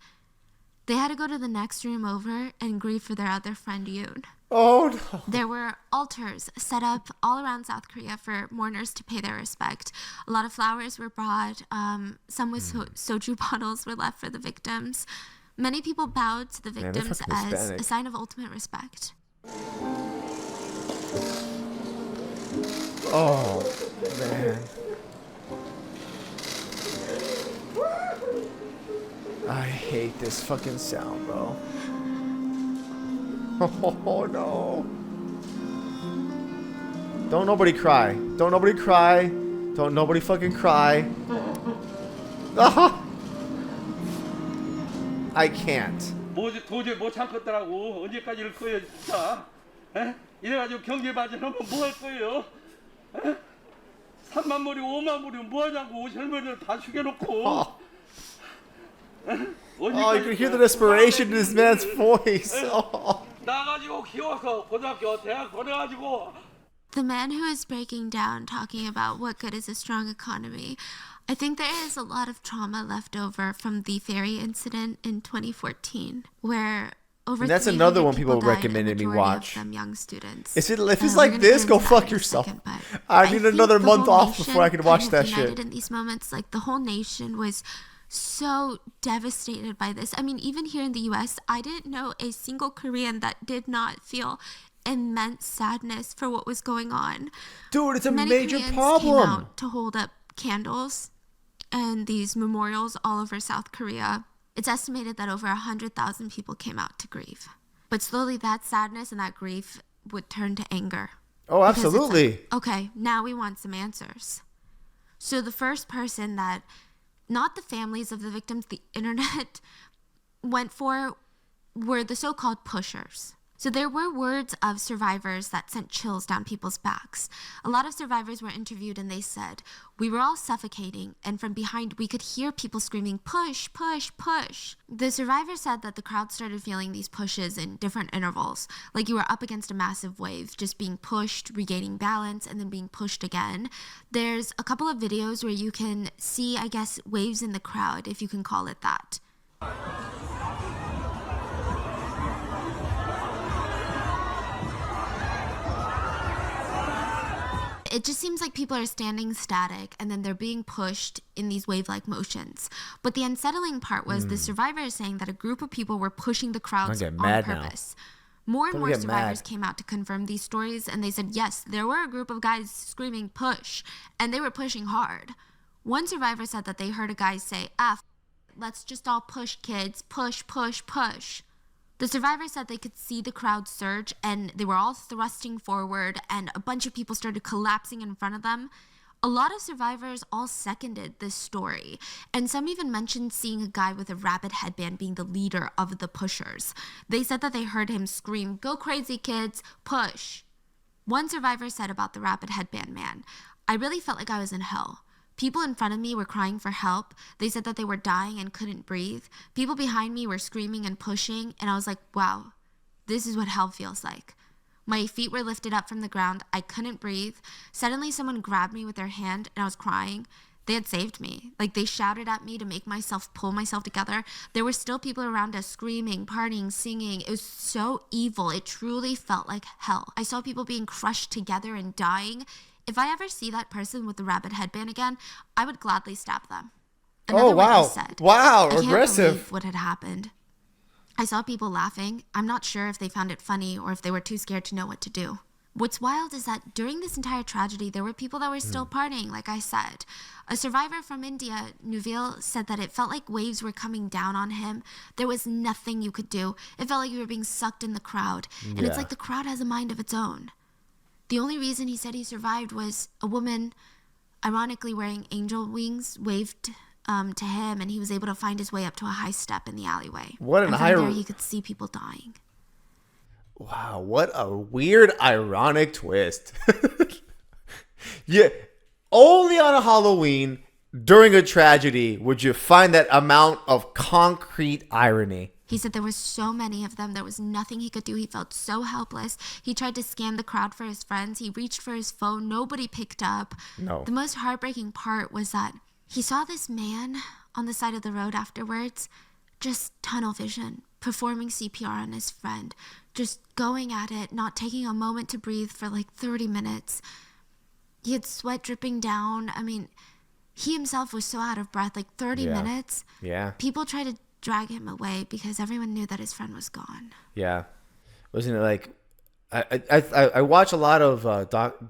They had to go to the next room over and grieve for their other friend, Yoon. Oh, no. There were altars set up all around South Korea for mourners to pay their respect. A lot of flowers were brought. Some with soju bottles were left for the victims. Many people bowed to the victims as a sign of ultimate respect. Oh, man. I hate this fucking sound, bro. Oh, no. Don't nobody cry. Don't nobody cry. Don't nobody fucking cry. I can't. 도저히 못 참겠더라고. 언제까지 이럴 거예요, 진짜? 에? 이래가지고 경제 발전하면 뭐 할 거예요? 에? 3만 머리, 5만 머리 뭐 하냐고. 젊은이들 다 죽여놓고. Oh, you can hear the desperation in this man's voice. Oh. 나가지고 키워서 고등학교, 대학 보내가지고. The man who is breaking down, talking about what good is a strong economy, I think there is a lot of trauma left over from the ferry incident in 2014, where over and that's another one people died, recommended me watch. Them young students. If it's like this, go fuck yourself. I need another month off before I can watch that shit. In these moments, like the whole nation was so devastated by this. I mean, even here in the U.S., I didn't know a single Korean that did not feel immense sadness for what was going on. Dude, it's a Many major Koreans problem. came out to hold up candles and these memorials all over South Korea, it's estimated that over 100,000 people came out to grieve. But slowly that sadness and that grief would turn to anger. Oh, Because it's absolutely. like, okay, now we want some answers. So the first person that, not the families of the victims, the internet went for were the so-called pushers. So there were words of survivors that sent chills down people's backs. A lot of survivors were interviewed and they said, we were all suffocating and from behind we could hear people screaming, push, push, push. The survivor said that the crowd started feeling these pushes in different intervals, like you were up against a massive wave, just being pushed, regaining balance, and then being pushed again. There's a couple of videos where you can see, I guess, waves in the crowd, if you can call it that. It just seems like people are standing static and then they're being pushed in these wave-like motions. But the unsettling part was the survivor is saying that a group of people were pushing the crowds on purpose. More and more survivors came out to confirm these stories, and they said, yes, there were a group of guys screaming push, and they were pushing hard. One survivor said that they heard a guy say, let's just all push, kids, push, push, push. The survivor said they could see the crowd surge and they were all thrusting forward and a bunch of people started collapsing in front of them. A lot of survivors all seconded this story, and some even mentioned seeing a guy with a rabbit headband being the leader of the pushers. They said that they heard him scream, "Go crazy, kids, push." One survivor said about the rabbit headband man, "I really felt like I was in hell. People in front of me were crying for help. They said that they were dying and couldn't breathe. People behind me were screaming and pushing, and I was like, wow, this is what hell feels like. My feet were lifted up from the ground. I couldn't breathe. Suddenly someone grabbed me with their hand, and I was crying. They had saved me. Like, they shouted at me to make myself pull myself together. There were still people around us screaming, partying, singing. It was so evil. It truly felt like hell. I saw people being crushed together and dying. If I ever see that person with the rabbit headband again, I would gladly stab them." Another witness said, Wow, "I can't aggressive. believe what had happened. I saw people laughing. I'm not sure if they found it funny or if they were too scared to know what to do." What's wild is that during this entire tragedy, there were people that were still partying, like I said. A survivor from India, Nuville, said that it felt like waves were coming down on him. There was nothing you could do. It felt like you were being sucked in the crowd. And it's like the crowd has a mind of its own. The only reason he said he survived was a woman, ironically wearing angel wings, waved to him, and he was able to find his way up to a high step in the alleyway. What an and from there, he could see people dying. Wow, what a weird, ironic twist. Yeah, only on a Halloween during a tragedy would you find that amount of concrete irony. He said there were so many of them. There was nothing he could do. He felt so helpless. He tried to scan the crowd for his friends. He reached for his phone. Nobody picked up. No. The most heartbreaking part was that he saw this man on the side of the road afterwards, just tunnel vision, performing CPR on his friend, just going at it, not taking a moment to breathe for like 30 minutes. He had sweat dripping down. I mean, he himself was so out of breath, like 30 minutes. Yeah. People tried to drag him away because everyone knew that his friend was gone. Yeah. Wasn't it like, I watch a lot of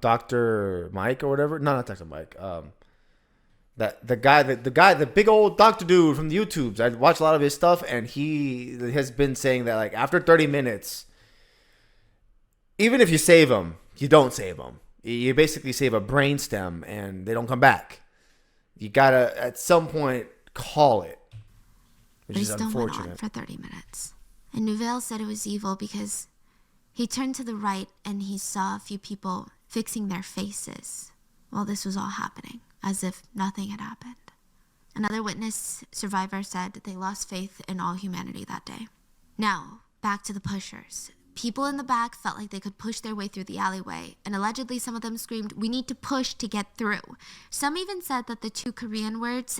Dr. Mike or whatever. No, not Dr. Mike. The big old doctor dude from the YouTubes. I watch a lot of his stuff, and he has been saying that like after 30 minutes, even if you save them, you don't save them. You basically save a brain stem, and they don't come back. You gotta at some point call it, which But he is still unfortunate. went on for 30 minutes. And Nuville said it was evil because he turned to the right and he saw a few people fixing their faces while this was all happening, as if nothing had happened. Another witness survivor said they lost faith in all humanity that day. Now, back to the pushers. People in the back felt like they could push their way through the alleyway, and allegedly some of them screamed, "We need to push to get through." Some even said that the two Korean words,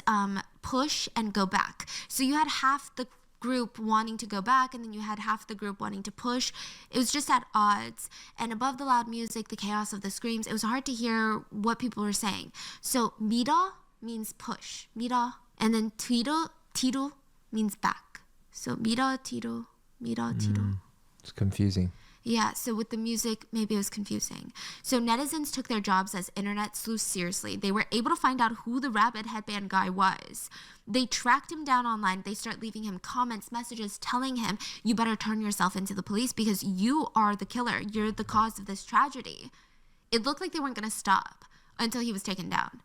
push and go back. So you had half the group wanting to go back, and then you had half the group wanting to push. It was just at odds. And above the loud music, the chaos of the screams, it was hard to hear what people were saying. So 밀어 means push, 밀어, and then 뒤로 means back. So 밀어, 뒤로, 밀어, 뒤로. It's confusing. Yeah, so with the music, maybe it was confusing. So netizens took their jobs as internet sleuths seriously. They were able to find out who the rabbit headband guy was. They tracked him down online. They start leaving him comments, messages, telling him, you better turn yourself into the police because you are the killer. You're the cause of this tragedy. It looked like they weren't going to stop until he was taken down.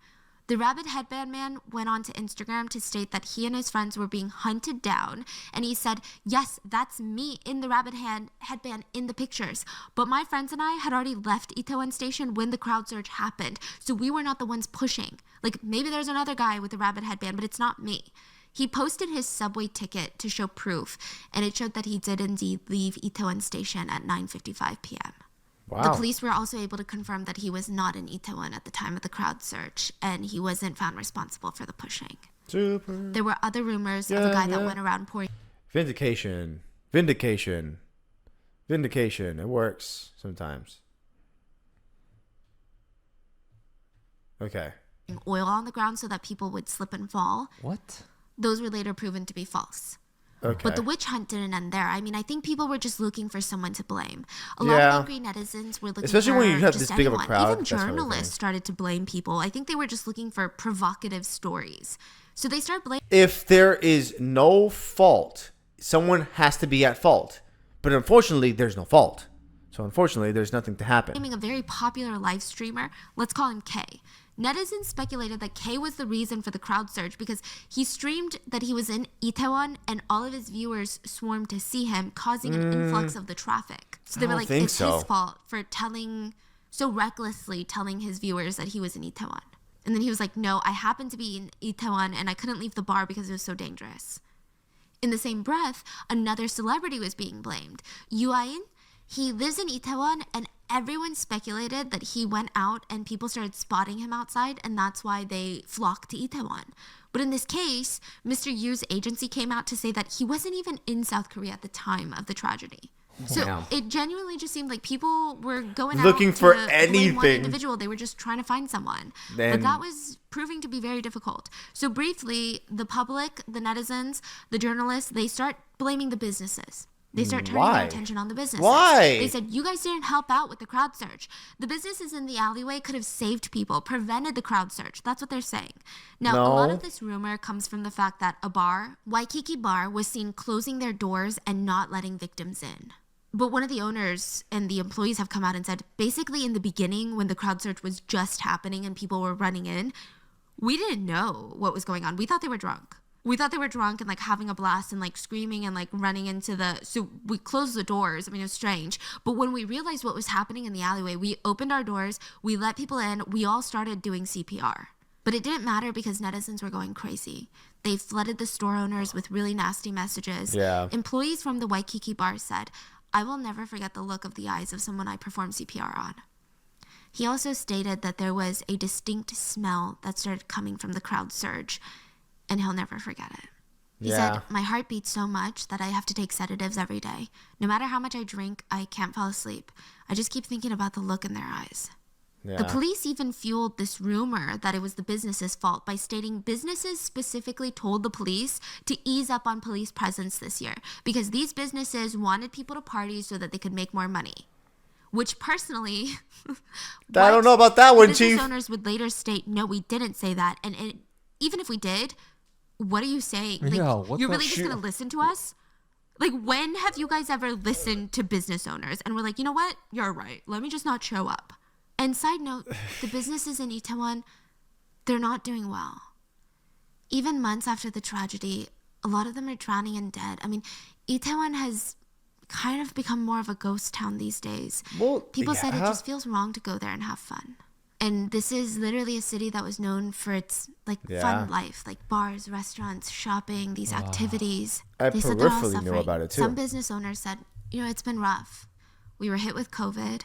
The rabbit headband man went on to Instagram to state that he and his friends were being hunted down. And he said, yes, that's me in the rabbit headband in the pictures. But my friends and I had already left Itaewon Station when the crowd surge happened. So we were not the ones pushing. Like, maybe there's another guy with a rabbit headband, but it's not me. He posted his subway ticket to show proof. And it showed that he did indeed leave Itaewon Station at 9:55 p.m. Wow. The police were also able to confirm that he was not in Itaewon at the time of the crowd search, and he wasn't found responsible for the pushing. Super. There were other rumors of a guy that went around pouring Vindication. It works sometimes. Okay. oil on the ground so that people would slip and fall. What? Those were later proven to be false. Okay. But the witch hunt didn't end there. I mean, I think people were just looking for someone to blame. A lot of angry netizens were looking especially for when you have just this big of a anyone. crowd. Even journalists started to blame people. I think they were just looking for provocative stories. So they start blaming. If there is no fault, someone has to be at fault. But unfortunately, there's no fault. So unfortunately, there's nothing to happen. A very popular live streamer, let's call him K. Netizens speculated that K was the reason for the crowd surge because he streamed that he was in Itaewon and all of his viewers swarmed to see him, causing an influx of the traffic. So they were like, it's his fault for so recklessly telling his viewers that he was in Itaewon. And then he was like, no, I happened to be in Itaewon and I couldn't leave the bar because it was so dangerous. In the same breath, another celebrity was being blamed. Yuain, he lives in Itaewon and everyone speculated that he went out and people started spotting him outside and that's why they flocked to Itaewon. But in this case, Mr. Yu's agency came out to say that he wasn't even in South Korea at the time of the tragedy. So it genuinely just seemed like people were going looking out for to anything. blame one individual. They were just trying to find someone. But that was proving to be very difficult. So briefly, the public, the netizens, the journalists, they start blaming the businesses. They start turning their attention on the businesses. Why? They said, you guys didn't help out with the crowd surge. The businesses in the alleyway could have saved people, prevented the crowd surge. That's what they're saying. Now, a lot of this rumor comes from the fact that a bar, Waikiki Bar, was seen closing their doors and not letting victims in. But one of the owners and the employees have come out and said, basically in the beginning when the crowd surge was just happening and people were running in, we didn't know what was going on. We thought they were drunk. We thought they were drunk and like having a blast and like screaming and like running into so we closed the doors. I mean, it was strange. But when we realized what was happening in the alleyway, we opened our doors, we let people in, we all started doing CPR. But it didn't matter because netizens were going crazy. They flooded the store owners with really nasty messages. Yeah. Employees from the Waikiki Bar said, I will never forget the look of the eyes of someone I performed CPR on. He also stated that there was a distinct smell that started coming from the crowd surge, and he'll never forget it. He said, my heart beats so much that I have to take sedatives every day. No matter how much I drink, I can't fall asleep. I just keep thinking about the look in their eyes. Yeah. The police even fueled this rumor that it was the business's fault by stating businesses specifically told the police to ease up on police presence this year because these businesses wanted people to party so that they could make more money. Which personally, I don't know about that one, business Chief. Owners would later state, no, we didn't say that. And even if we did, what are you saying? Like, you're really just going to listen to us? Like, when have you guys ever listened to business owners? And we're like, you know what? You're right. Let me just not show up. And side note, the businesses in Itaewon, they're not doing well. Even months after the tragedy, a lot of them are drowning in debt. I mean, Itaewon has kind of become more of a ghost town these days. People said it just feels wrong to go there and have fun. And this is literally a city that was known for its fun life, like bars, restaurants, shopping, these activities. I they said they're all peripherally suffering. knew about it too. Some business owners said, it's been rough. We were hit with COVID.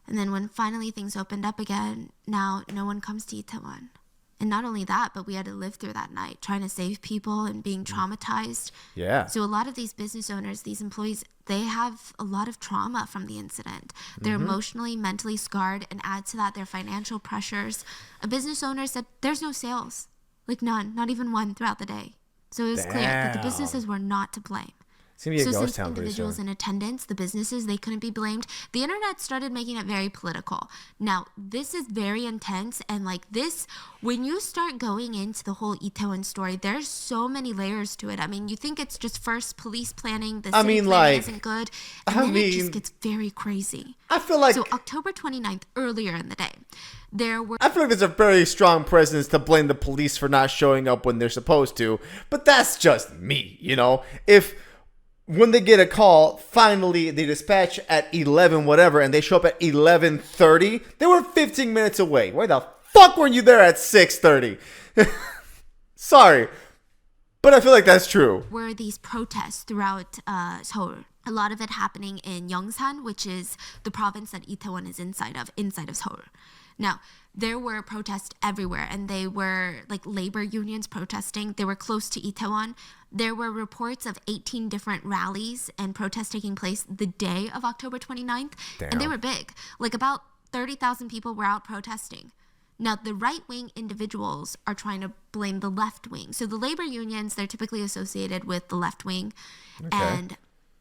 And then when finally things opened up again, now no one comes to Itaewon. And not only that, but we had to live through that night, trying to save people and being traumatized. Yeah. So a lot of these business owners, these employees, they have a lot of trauma from the incident. They're emotionally, mentally scarred, and add to that their financial pressures. A business owner said there's no sales, like none, not even one throughout the day. So it was clear that the businesses were not to blame. It's going to be a So ghost since town pretty individuals soon. in attendance, the businesses, they couldn't be blamed, the internet started making it very political. Now, this is very intense, and like this, when you start going into the whole Itaewon story, there's so many layers to it. I mean, you think it's just first police planning, the city planning isn't good, and then it just gets very crazy. I feel like... So October 29th, earlier in the day, I feel like there's a very strong presence to blame the police for not showing up when they're supposed to, but that's just me, you know? If when they get a call, finally they dispatch at 11 whatever, and they show up at 11:30, they were 15 minutes away. Why the fuck weren't you there at 6:30? Sorry, but I feel like that's true. Were these protests throughout Seoul. A lot of it happening in Yongsan, which is the province that Itaewon is inside of Seoul. Now, there were protests everywhere, and they were like labor unions protesting. They were close to Itaewon. There were reports of 18 different rallies and protests taking place the day of October 29th. Damn. And they were big. Like about 30,000 people were out protesting. Now, the right-wing individuals are trying to blame the left wing. So the labor unions, they're typically associated with the left wing. Okay. And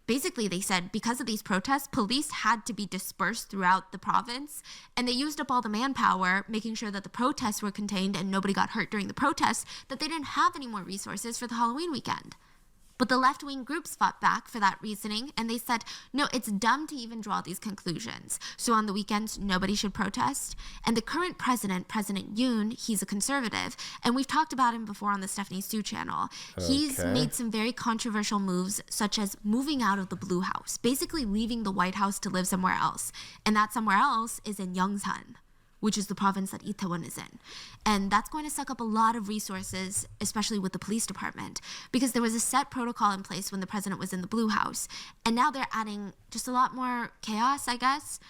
basically, they said because of these protests, police had to be dispersed throughout the province, and they used up all the manpower, making sure that the protests were contained and nobody got hurt during the protests, that they didn't have any more resources for the Halloween weekend. But the left-wing groups fought back for that reasoning, and they said, no, it's dumb to even draw these conclusions. So on the weekends, nobody should protest. And the current president, President Yoon, he's a conservative, and we've talked about him before on the Stephanie Sue channel. He's made some very controversial moves, such as moving out of the Blue House, basically leaving the White House to live somewhere else. And that somewhere else is in Yongsan, which is the province that Itaewon is in. And that's going to suck up a lot of resources, especially with the police department, because there was a set protocol in place when the president was in the Blue House. And now they're adding just a lot more chaos, I guess.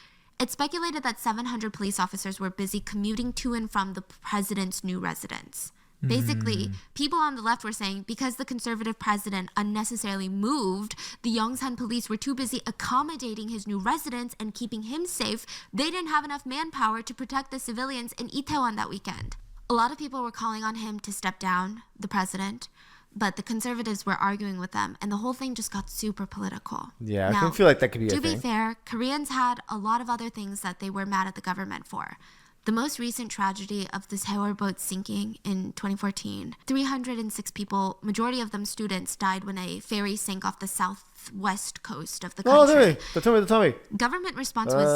It's speculated that 700 police officers were busy commuting to and from the president's new residence. Basically, people on the left were saying because the conservative president unnecessarily moved, the Yongsan police were too busy accommodating his new residence and keeping him safe. They didn't have enough manpower to protect the civilians in Itaewon that weekend. A lot of people were calling on him to step down, the president, but the conservatives were arguing with them, and the whole thing just got super political. Yeah, now, I can feel like that could be a thing. To be fair, Koreans had a lot of other things that they were mad at the government for. The most recent tragedy of the Sewol boat sinking in 2014, 306 people, majority of them students, died when a ferry sank off the southwest coast of the country. Tell me. Government response was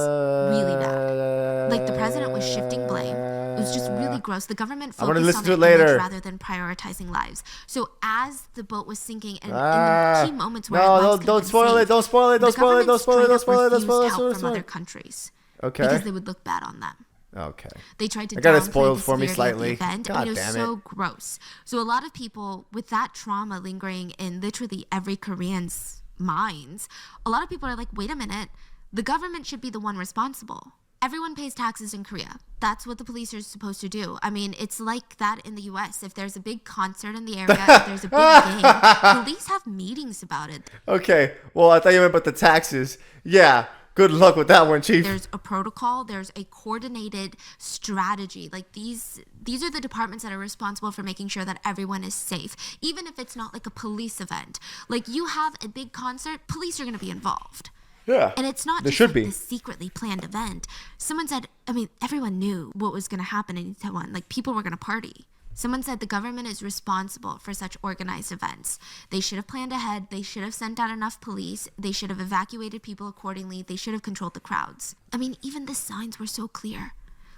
really bad. Like, the president was shifting blame. It was just really gross. The government focused on the image rather than prioritizing lives. So as the boat was sinking, and in the key moments where don't spoil it, don't spoil it, don't spoil it, don't spoil it, don't spoil it, don't spoil it, help from other countries. Okay. Because they would look bad on them. Okay. They tried to I got it downplay spoiled the for me severity of slightly. the event. God I mean, it was damn so it. gross. So a lot of people, with that trauma lingering in literally every Korean's minds, a lot of people are like, wait a minute, the government should be the one responsible. Everyone pays taxes in Korea. That's what the police are supposed to do. I mean, it's like that in the US. If there's a big concert in the area, if there's a big game, police have meetings about it. Okay. Well, I thought you meant about the taxes. Yeah. Good luck with that one, Chief. There's a protocol. There's a coordinated strategy. Like these are the departments that are responsible for making sure that everyone is safe, even if it's not like a police event. Like you have a big concert, police are going to be involved. Yeah. And it's not just like this secretly planned event. Someone said, I mean, everyone knew what was going to happen in Itaewon. Like people were going to party. Someone said the government is responsible for such organized events. They should have planned ahead. They should have sent out enough police. They should have evacuated people accordingly. They should have controlled the crowds. I mean, even the signs were so clear.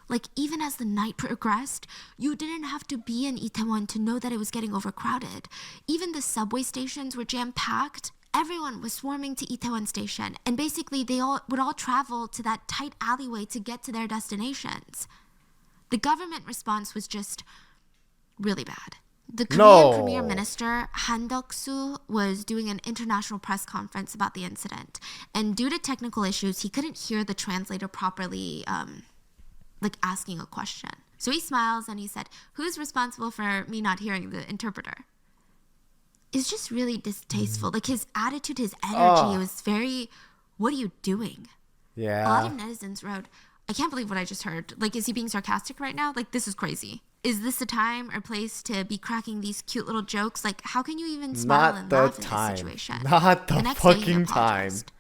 Like, even as the night progressed, you didn't have to be in Itaewon to know that it was getting overcrowded. Even the subway stations were jam-packed. Everyone was swarming to Itaewon Station. And basically, they would all travel to that tight alleyway to get to their destinations. The government response was just really bad. The Korean Premier Minister Han Duck-soo was doing an international press conference about the incident, and due to technical issues, he couldn't hear the translator properly, asking a question. So he smiles and he said, "Who's responsible for me not hearing the interpreter?" It's just really distasteful. Like his attitude, his energy, it was very, "What are you doing?" Yeah. A lot of netizens wrote, "I can't believe what I just heard. Like, is he being sarcastic right now? Like, this is crazy." Is this a time or place to be cracking these cute little jokes? Like, how can you even smile and laugh in this situation? Not the next day, he fucking time. apologized.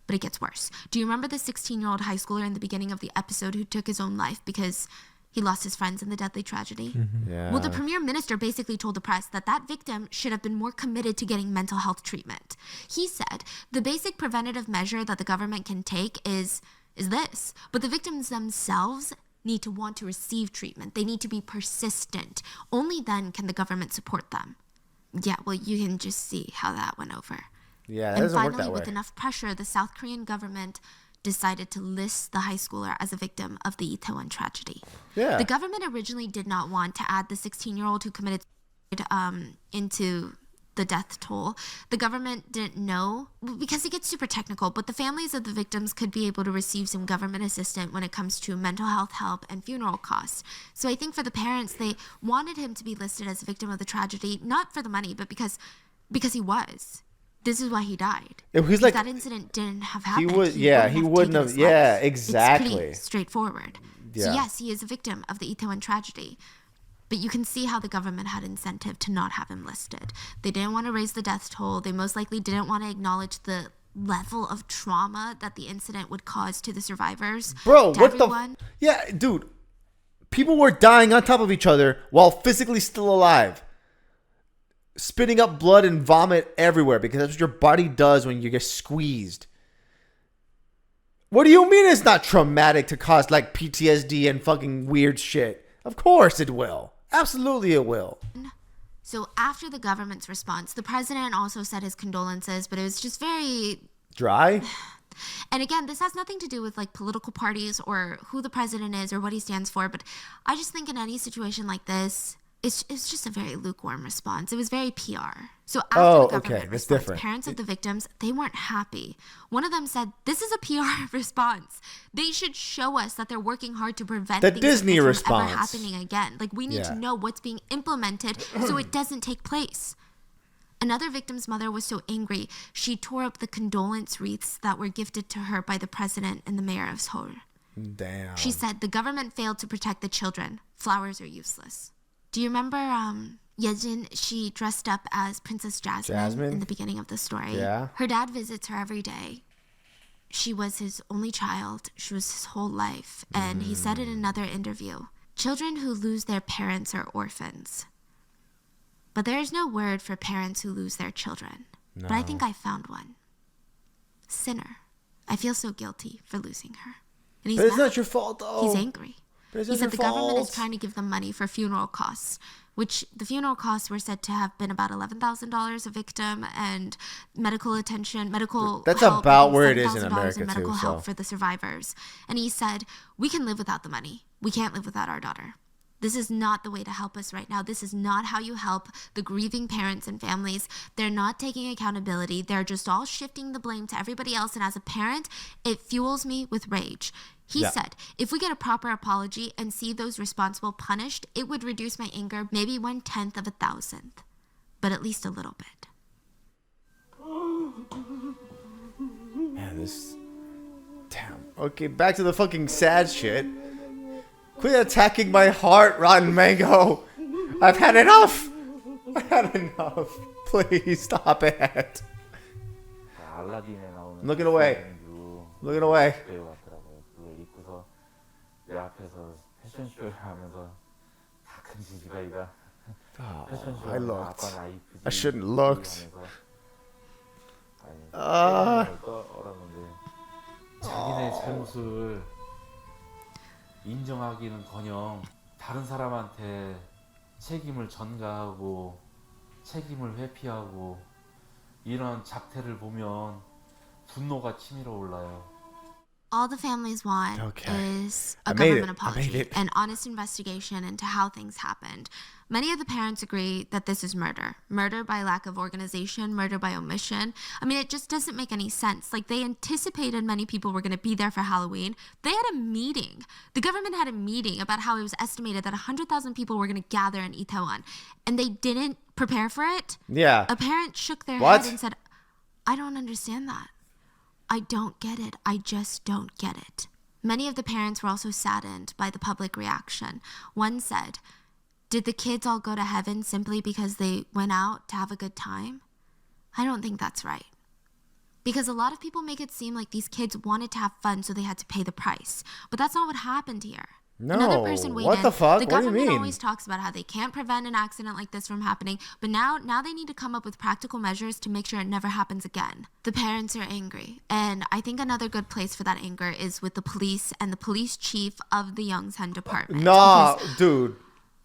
But it gets worse. Do you remember the 16-year-old high schooler in the beginning of the episode who took his own life because he lost his friends in the deadly tragedy? Yeah. Well, the premier minister basically told the press that that victim should have been more committed to getting mental health treatment. He said the basic preventative measure that the government can take is this, but the victims themselves need to want to receive treatment. They need to be persistent. Only then can the government support them. Yeah, well, you can just see how that went over. Yeah, that And doesn't work finally, that way. with enough pressure, the South Korean government decided to list the high schooler as a victim of the Itaewon tragedy. Yeah. The government originally did not want to add the 16-year-old who committed suicide into the death toll. The government didn't know, because it gets super technical, but the families of the victims could be able to receive some government assistance when it comes to mental health help and funeral costs. So I think for the parents, they wanted him to be listed as a victim of the tragedy, not for the money, but because he was. This is why he died. It was like that incident didn't have he happened. would. he Yeah, he taken wouldn't have. his Yeah, life. exactly. It's pretty straightforward. So Yeah. yes, he is a victim of the Itaewon tragedy. But you can see how the government had incentive to not have him listed. They didn't want to raise the death toll. They most likely didn't want to acknowledge the level of trauma that the incident would cause to the survivors. Bro, to what everyone. the? Yeah, dude. People were dying on top of each other while physically still alive. Spitting up blood and vomit everywhere because that's what your body does when you get squeezed. What do you mean it's not traumatic to cause like PTSD and fucking weird shit? Of course it will. Absolutely it will. So after the government's response, the president also said his condolences, but it was just very... Dry? And again, this has nothing to do with like political parties or who the president is or what he stands for, but I just think in any situation like this, it's just a very lukewarm response. It was very PR. So after the government response, different. parents of the victims, they weren't happy. One of them said, "This is a PR response. They should show us that they're working hard to prevent The things Disney like this from ever response. happening again. Like we need to know what's being implemented so it doesn't take place." Another victim's mother was so angry, she tore up the condolence wreaths that were gifted to her by the president and the mayor of Seoul. Damn. She said, "The government failed to protect the children. Flowers are useless." Do you remember Yejin? She dressed up as Princess Jasmine in the beginning of the story. Yeah. Her dad visits her every day. She was his only child. She was his whole life. And he said in another interview, "Children who lose their parents are orphans. But there is no word for parents who lose their children. No. But I think I found one. Sinner. I feel so guilty for losing her." And he's But it's mad. not your fault though. He's angry. But it's He not said your the government is fault. trying to give them money for funeral costs, which the funeral costs were said to have been about $11,000 a victim, and medical attention, medical That's help, about I think where it is in $7,000 America in medical too, help so. for the survivors. And he said, "We can live without the money. We can't live without our daughter. This is not the way to help us right now. This is not how you help the grieving parents and families. They're not taking accountability. They're just all shifting the blame to everybody else. And as a parent, it fuels me with rage." He said, "If we get a proper apology and see those responsible punished, it would reduce my anger maybe 1/10 of 1,000th, but at least a little bit." Man, this. Damn. Okay, back to the fucking sad shit. Quit attacking my heart, Rotten Mango. I've had enough. I've had enough. Please stop it. 알라딘에 나오는 I'm looking away. Looking away. 배우 같더라고요. 그걸 입고서 내 앞에서 패션쇼를 하면서 다 큰 지지가이가 I 패션쇼를 looked. 아빠는 아이프지 I shouldn't looked. 떠오르는데 자기네 잘못을 인정하기는커녕 다른 사람한테 책임을 전가하고 책임을 회피하고 이런 작태를 보면 분노가 치밀어 올라요. All the families want Okay. is a I made government it. I made apology, it. an honest investigation into how things happened. Many of the parents agree that this is murder. Murder by lack of organization, murder by omission. I mean, it just doesn't make any sense. Like, they anticipated many people were going to be there for Halloween. They had a meeting. The government had a meeting about how it was estimated that 100,000 people were going to gather in Itaewon, and they didn't prepare for it. Yeah. A parent shook their What? head and said, "I don't understand that. I don't get it. I just don't get it." Many of the parents were also saddened by the public reaction. One said, Did the kids all go to heaven simply because they went out to have a good time? I don't think that's right. Because a lot of people make it seem like these kids wanted to have fun, so they had to pay the price. But that's not what happened here. No, Another person weighed what in. the fuck? The What do you government mean? always talks about how they can't prevent an accident like this from happening, but now they need to come up with practical measures to make sure it never happens again. The parents are angry, and I think another good place for that anger is with the police and the police chief of the Yongsan department. Nah, Because dude.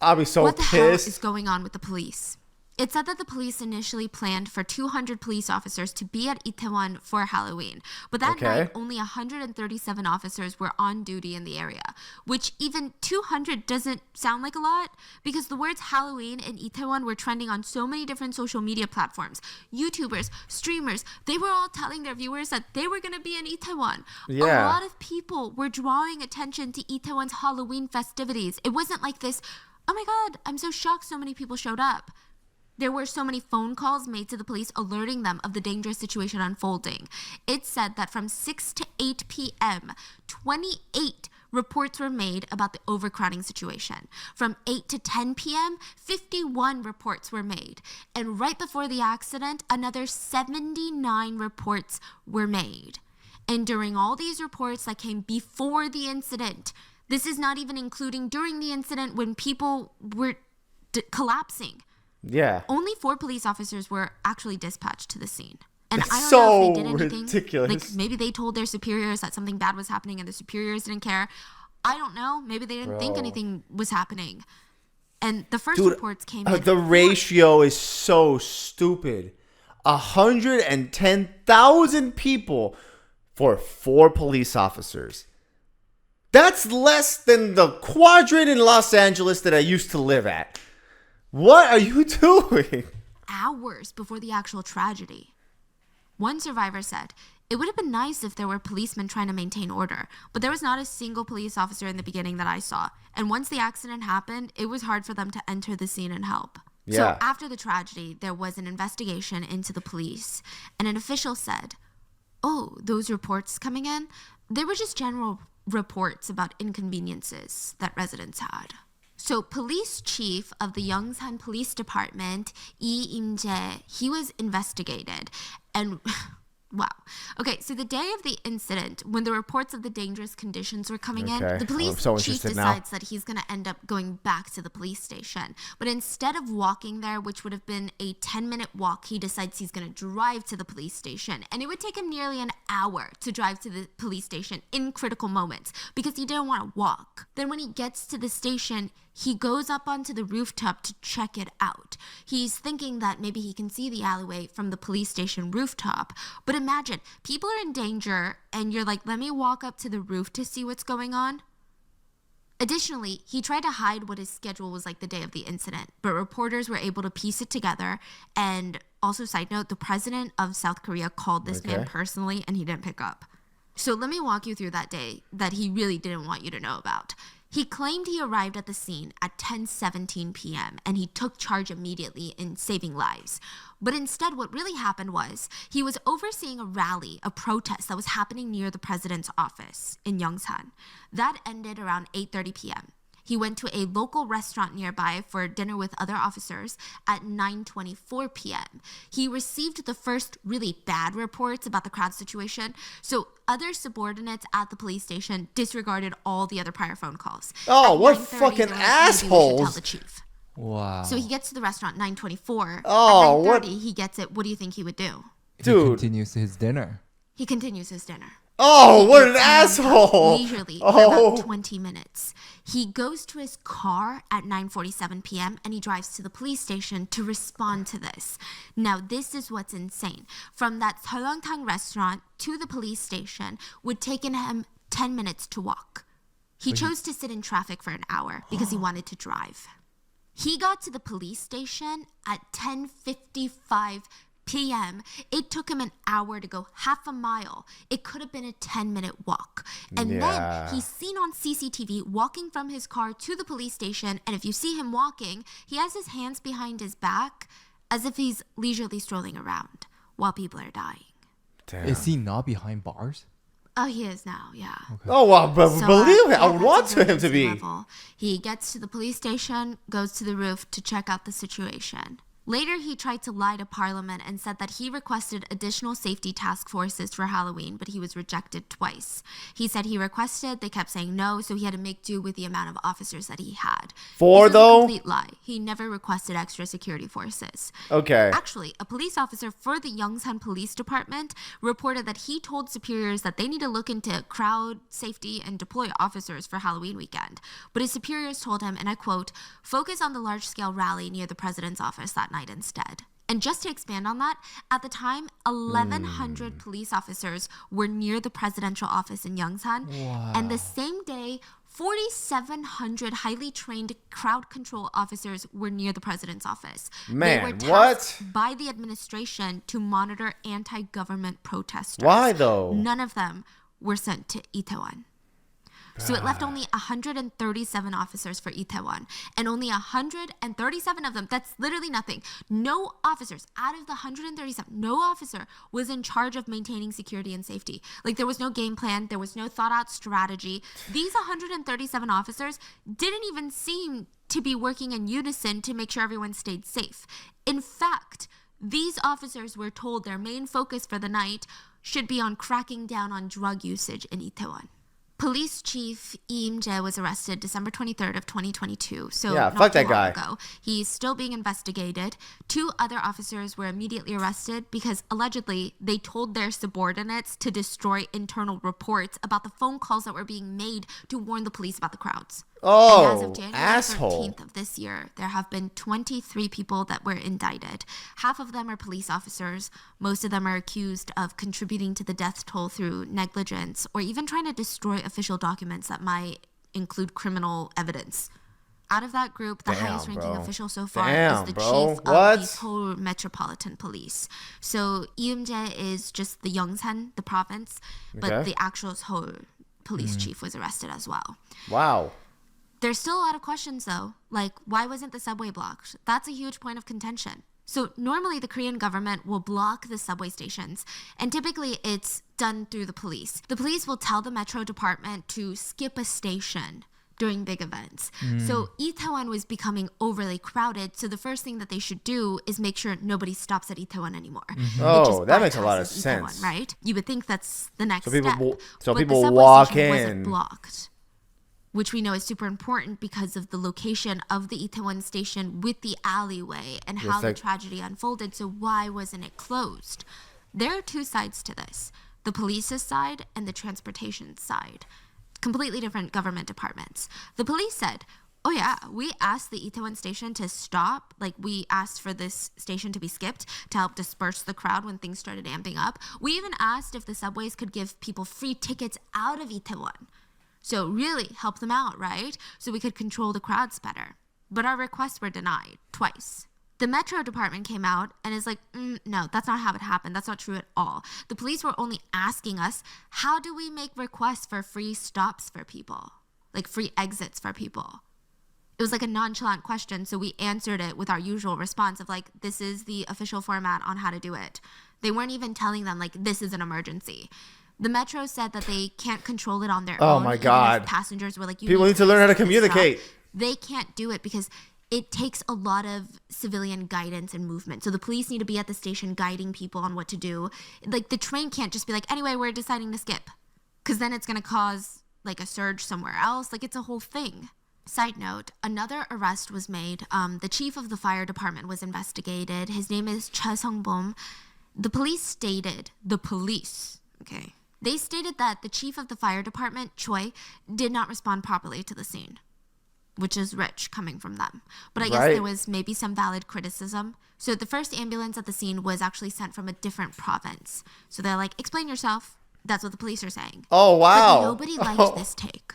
I'll be so what the hell pissed. is going on with the police? It said that the police initially planned for 200 police officers to be at Itaewon for Halloween, but that night only 137 officers were on duty in the area, which even 200 doesn't sound like a lot because the words Halloween and Itaewon were trending on so many different social media platforms. YouTubers, streamers, they were all telling their viewers that they were going to be in Itaewon. Yeah. A lot of people were drawing attention to Itaewon's Halloween festivities. It wasn't like this, oh my God, I'm so shocked so many people showed up. There were so many phone calls made to the police alerting them of the dangerous situation unfolding. It said that from 6 to 8 p.m., 28 reports were made about the overcrowding situation. From 8 to 10 p.m., 51 reports were made. And right before the accident, another 79 reports were made. And during all these reports that came before the incident, this is not even including during the incident when people were collapsing. Yeah. Only 4 police officers were actually dispatched to the scene. And That's I don't so know if they did anything. ridiculous. Like maybe they told their superiors that something bad was happening and the superiors didn't care. I don't know. Maybe they didn't think anything was happening. And the first reports came in. The ratio is so stupid. 110,000 people for 4 police officers. That's less than the quadrant in Los Angeles that I used to live at. What are you doing? Hours before the actual tragedy. One survivor said, "It would have been nice if there were policemen trying to maintain order, but there was not a single police officer in the beginning that I saw. And once the accident happened, it was hard for them to enter the scene and help." Yeah. So after the tragedy, there was an investigation into the police, and an official said, "Oh, those reports coming in, they were just general reports about inconveniences that residents had." So police chief of the Yongsan Police Department, Lee Im-jae, he was investigated. And wow. Okay, so the day of the incident, when the reports of the dangerous conditions were coming in, the police chief decides that he's going to end up going back to the police station. But instead of walking there, which would have been a 10-minute walk, he decides he's going to drive to the police station. And it would take him nearly an hour to drive to the police station in critical moments because he didn't want to walk. Then when he gets to the station, he goes up onto the rooftop to check it out. He's thinking that maybe he can see the alleyway from the police station rooftop. But imagine, people are in danger and you're like, let me walk up to the roof to see what's going on. Additionally, he tried to hide what his schedule was like the day of the incident, but reporters were able to piece it together. And also, side note, the president of South Korea called this man personally and he didn't pick up. So let me walk you through that day that he really didn't want you to know about. He claimed he arrived at the scene at 10:17 p.m. and he took charge immediately in saving lives. But instead, what really happened was he was overseeing a rally, a protest that was happening near the president's office in Yongsan. That ended around 8:30 p.m. He went to a local restaurant nearby for dinner with other officers at 9:24 p.m. He received the first really bad reports about the crowd situation, so other subordinates at the police station disregarded all the other prior phone calls. Oh, At what 9:30, fucking they were like, "Maybe we should assholes." tell the chief. Wow. So he gets to the restaurant 9:24. Oh, at 9:30, what- he gets it. What do you think he would do? He Dude. continues his dinner. He continues his dinner. Oh, He what an eats asshole. leisurely Oh. for about 20 minutes. He goes to his car at 9:47 p.m. and he drives to the police station to respond to this. Now, this is what's insane. From that Seolleongtang restaurant to the police station would take him 10 minutes to walk. He chose to sit in traffic for an hour because he wanted to drive. He got to the police station at 10:55 p.m. It took him an hour to go half a mile. It could have been a 10-minute walk. And then he's seen on CCTV walking from his car to the police station. And if you see him walking, he has his hands behind his back as if he's leisurely strolling around while people are dying. Damn. Is he not behind bars? Oh, he is now, yeah. Oh, well, but So, believe it. I yeah, would that's want his to him to emergency be. level. He gets to the police station, goes to the roof to check out the situation. Later, he tried to lie to Parliament and said that he requested additional safety task forces for Halloween, but he was rejected twice. He said he requested, they kept saying no, so he had to make do with the amount of officers that he had. Four, this was though? a complete lie. He never requested extra security forces. Okay. Actually, a police officer for the Yongsan Police Department reported that he told superiors that they need to look into crowd safety and deploy officers for Halloween weekend. But his superiors told him, and I quote, focus on the large-scale rally near the president's office that night instead. And just to expand on that, at the time, 1,100 police officers were near the presidential office in Yongsan. And the same day, 4,700 highly trained crowd control officers were near the president's office. Man, they were tasked what? by the administration to monitor anti-government protesters. Why, though? None of them were sent to Itaewon. So it left only 137 officers for Itaewon, and only 137 of them, that's literally nothing. No officers, out of the 137, no officer was in charge of maintaining security and safety. Like, there was no game plan, there was no thought out strategy. These 137 officers didn't even seem to be working in unison to make sure everyone stayed safe. In fact, these officers were told their main focus for the night should be on cracking down on drug usage in Itaewon. Police Chief Im Jae was arrested December 23rd of 2022, so Yeah, not fuck too that long guy. ago. He's still being investigated. 2 other officers were immediately arrested because allegedly they told their subordinates to destroy internal reports about the phone calls that were being made to warn the police about the crowds. And as of Oh, January asshole. 13th of this year, there have been 23 people that were indicted. Half of them are police officers. Most of them are accused of contributing to the death toll through negligence or even trying to destroy official documents that might include criminal evidence. Out of that group, the Damn, highest ranking bro. official so far Damn, is the bro. chief What? of the Seoul Metropolitan Police. So Yeomjae is just the Yongsan, the province, but Okay. the actual Seoul police chief was arrested as well. Wow. There's still a lot of questions, though, like why wasn't the subway blocked? That's a huge point of contention. So normally the Korean government will block the subway stations, and typically it's done through the police. The police will tell the metro department to skip a station during big events. So Itaewon was becoming overly crowded, so the first thing that they should do is make sure nobody stops at Itaewon anymore. It Oh, just that makes a lot of bypasses Itaewon, sense. right? You would think that's the next So people step. will- so but people the subway walk station in. wasn't blocked, which we know is super important because of the location of the Itaewon station with the alleyway and how the like- tragedy unfolded. So why wasn't it closed? There are 2 sides to this: the police's side and the transportation side. Completely different government departments. The police said, oh yeah, we asked the Itaewon station to stop. Like, we asked for this station to be skipped to help disperse the crowd when things started amping up. We even asked if the subways could give people free tickets out of Itaewon. So really help them out, right? So we could control the crowds better. But our requests were denied twice. The Metro department came out and is like, no, that's not how it happened. That's not true at all. The police were only asking us, how do we make requests for free stops for people? Like free exits for people. It was like a nonchalant question, so we answered it with our usual response of like, this is the official format on how to do it. They weren't even telling them like, this is an emergency. The Metro said that they can't control it on their own. Oh my even if God. passengers were like, People need to learn how to communicate. They can't do it because it takes a lot of civilian guidance and movement. So the police need to be at the station guiding people on what to do. Like, the train can't just be like, anyway, we're deciding to skip, because then it's going to cause like a surge somewhere else. Like, it's a whole thing. Side note, another arrest was made. The chief of the fire department was investigated. His name is Cha Sung-bom. The police stated, they stated that the chief of the fire department, Choi, did not respond properly to the scene, which is rich coming from them. But I guess Right. there was maybe some valid criticism. So the first ambulance at the scene was actually sent from a different province. So they're like, explain yourself. That's what the police are saying. Oh, wow. But nobody liked this take.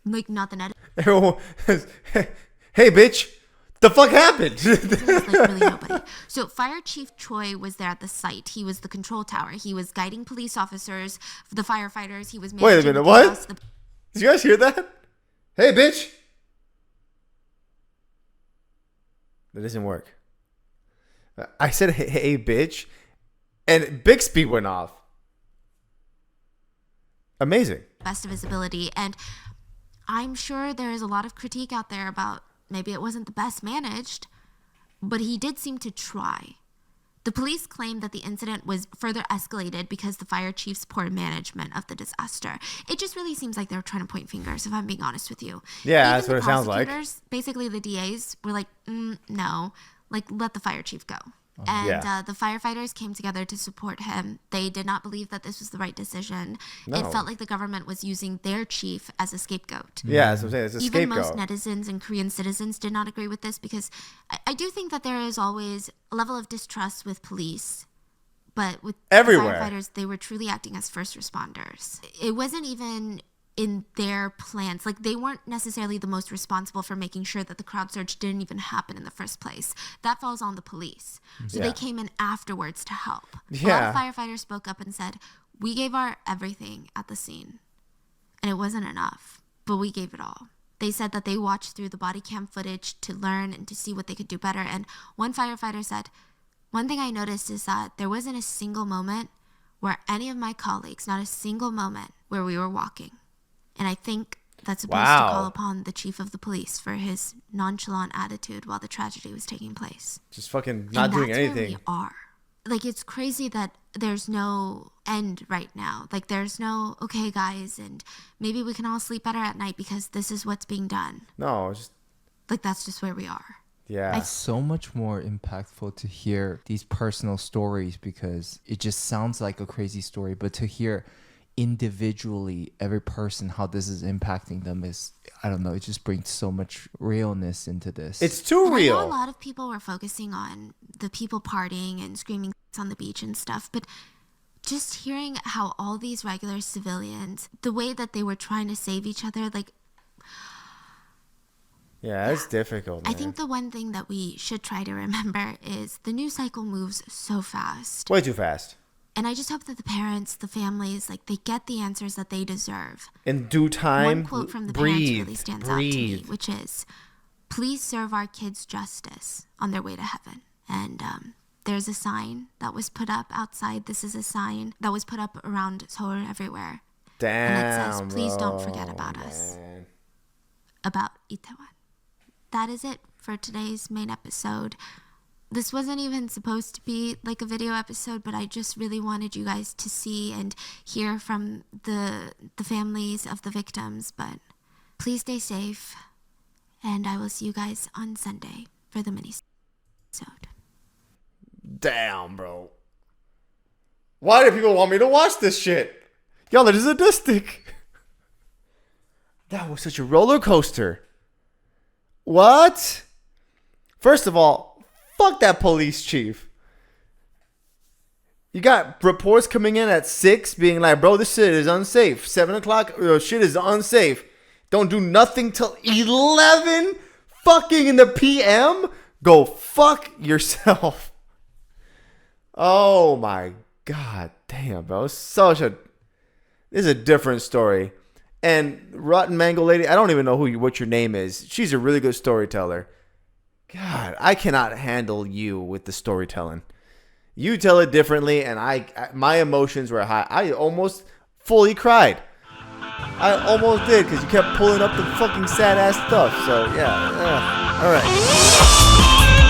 Like, not the net. Everyone, hey, bitch, the fuck happened? Like, really nobody. So Fire Chief Choi was there at the site. He was the control tower. He was guiding police officers, the firefighters. He was Wait a managing minute, the what? chaos, Did you guys hear that? Hey, bitch. That doesn't work. I said, hey, bitch, and Bixby went off. Amazing. best of his ability. And I'm sure there is a lot of critique out there about maybe it wasn't the best managed, but he did seem to try. The police claim that the incident was further escalated because the fire chief's poor management of the disaster. It just really seems like they're trying to point fingers, if I'm being honest with you. Yeah, Even that's what the it sounds like. prosecutors, basically the DAs, were like, no, like, let the fire chief go. And Yeah. the firefighters came together to support him. They did not believe that this was the right decision. No. It felt like the government was using their chief as a scapegoat. Yeah, that's what I'm saying. It's a Even most scapegoat. netizens and Korean citizens did not agree with this because I do think that there is always a level of distrust with police. But with Everywhere. firefighters, they were truly acting as first responders. It wasn't even in their plans. Like, they weren't necessarily the most responsible for making sure that the crowd surge didn't even happen in the first place. That falls on the police. So Yeah. they came in afterwards to help. A lot Yeah. of firefighters spoke up and said, we gave our everything at the scene. And it wasn't enough, but we gave it all. They said that they watched through the body cam footage to learn and to see what they could do better. And one firefighter said, one thing I noticed is that there wasn't a single moment where any of my colleagues, not a single moment where we were walking. And I think that's supposed to call upon the chief of the police for his nonchalant attitude while the tragedy was taking place. Just fucking not doing Where anything. we are. Like, it's crazy that there's no end right now. Like, there's no, okay, guys, and maybe we can all sleep better at night because this is what's being done. No, it's just, Like, that's just where we are. yeah. It's so much more impactful to hear these personal stories because it just sounds like a crazy story, but to hear individually every person how this is impacting them is, I don't know, it just brings so much realness into this. It's too And real. I know a lot of people were focusing on the people partying and screaming on the beach and stuff, but just hearing how all these regular civilians, the way that they were trying to save each other, like, Yeah, it's difficult, man. I think the one thing that we should try to remember is the news cycle moves so fast. Way too fast. And I just hope that the parents, the families, like, they get the answers that they deserve. In due time, One quote from the parents breathe, really stands out to me, breathe. which is, please serve our kids justice on their way to heaven. And there's a sign that was put up outside. This is a sign that was put up around Seoul everywhere. Damn, And it says, please don't bro, forget about us. man. About Itaewon. That is it for today's main episode. This wasn't even supposed to be like a video episode, but I just really wanted you guys to see and hear from the families of the victims. But please stay safe, and I will see you guys on Sunday for the mini-episode. Damn, bro. Why do people want me to watch this shit? Y'all are sadistic. That was such a roller coaster. What? First of all, fuck that police chief. You got reports coming in at 6 being like, bro, this shit is unsafe. 7 o'clock, shit is unsafe. Don't do nothing till 11 fucking in the PM? Go fuck yourself. Oh my god damn, bro. This is a different story. And Rotten Mango Lady, I don't even know what your name is. She's a really good storyteller. God, I cannot handle you with the storytelling. You tell it differently, and my emotions were high. I almost fully cried. I almost did because you kept pulling up the fucking sad ass stuff. So yeah, all right.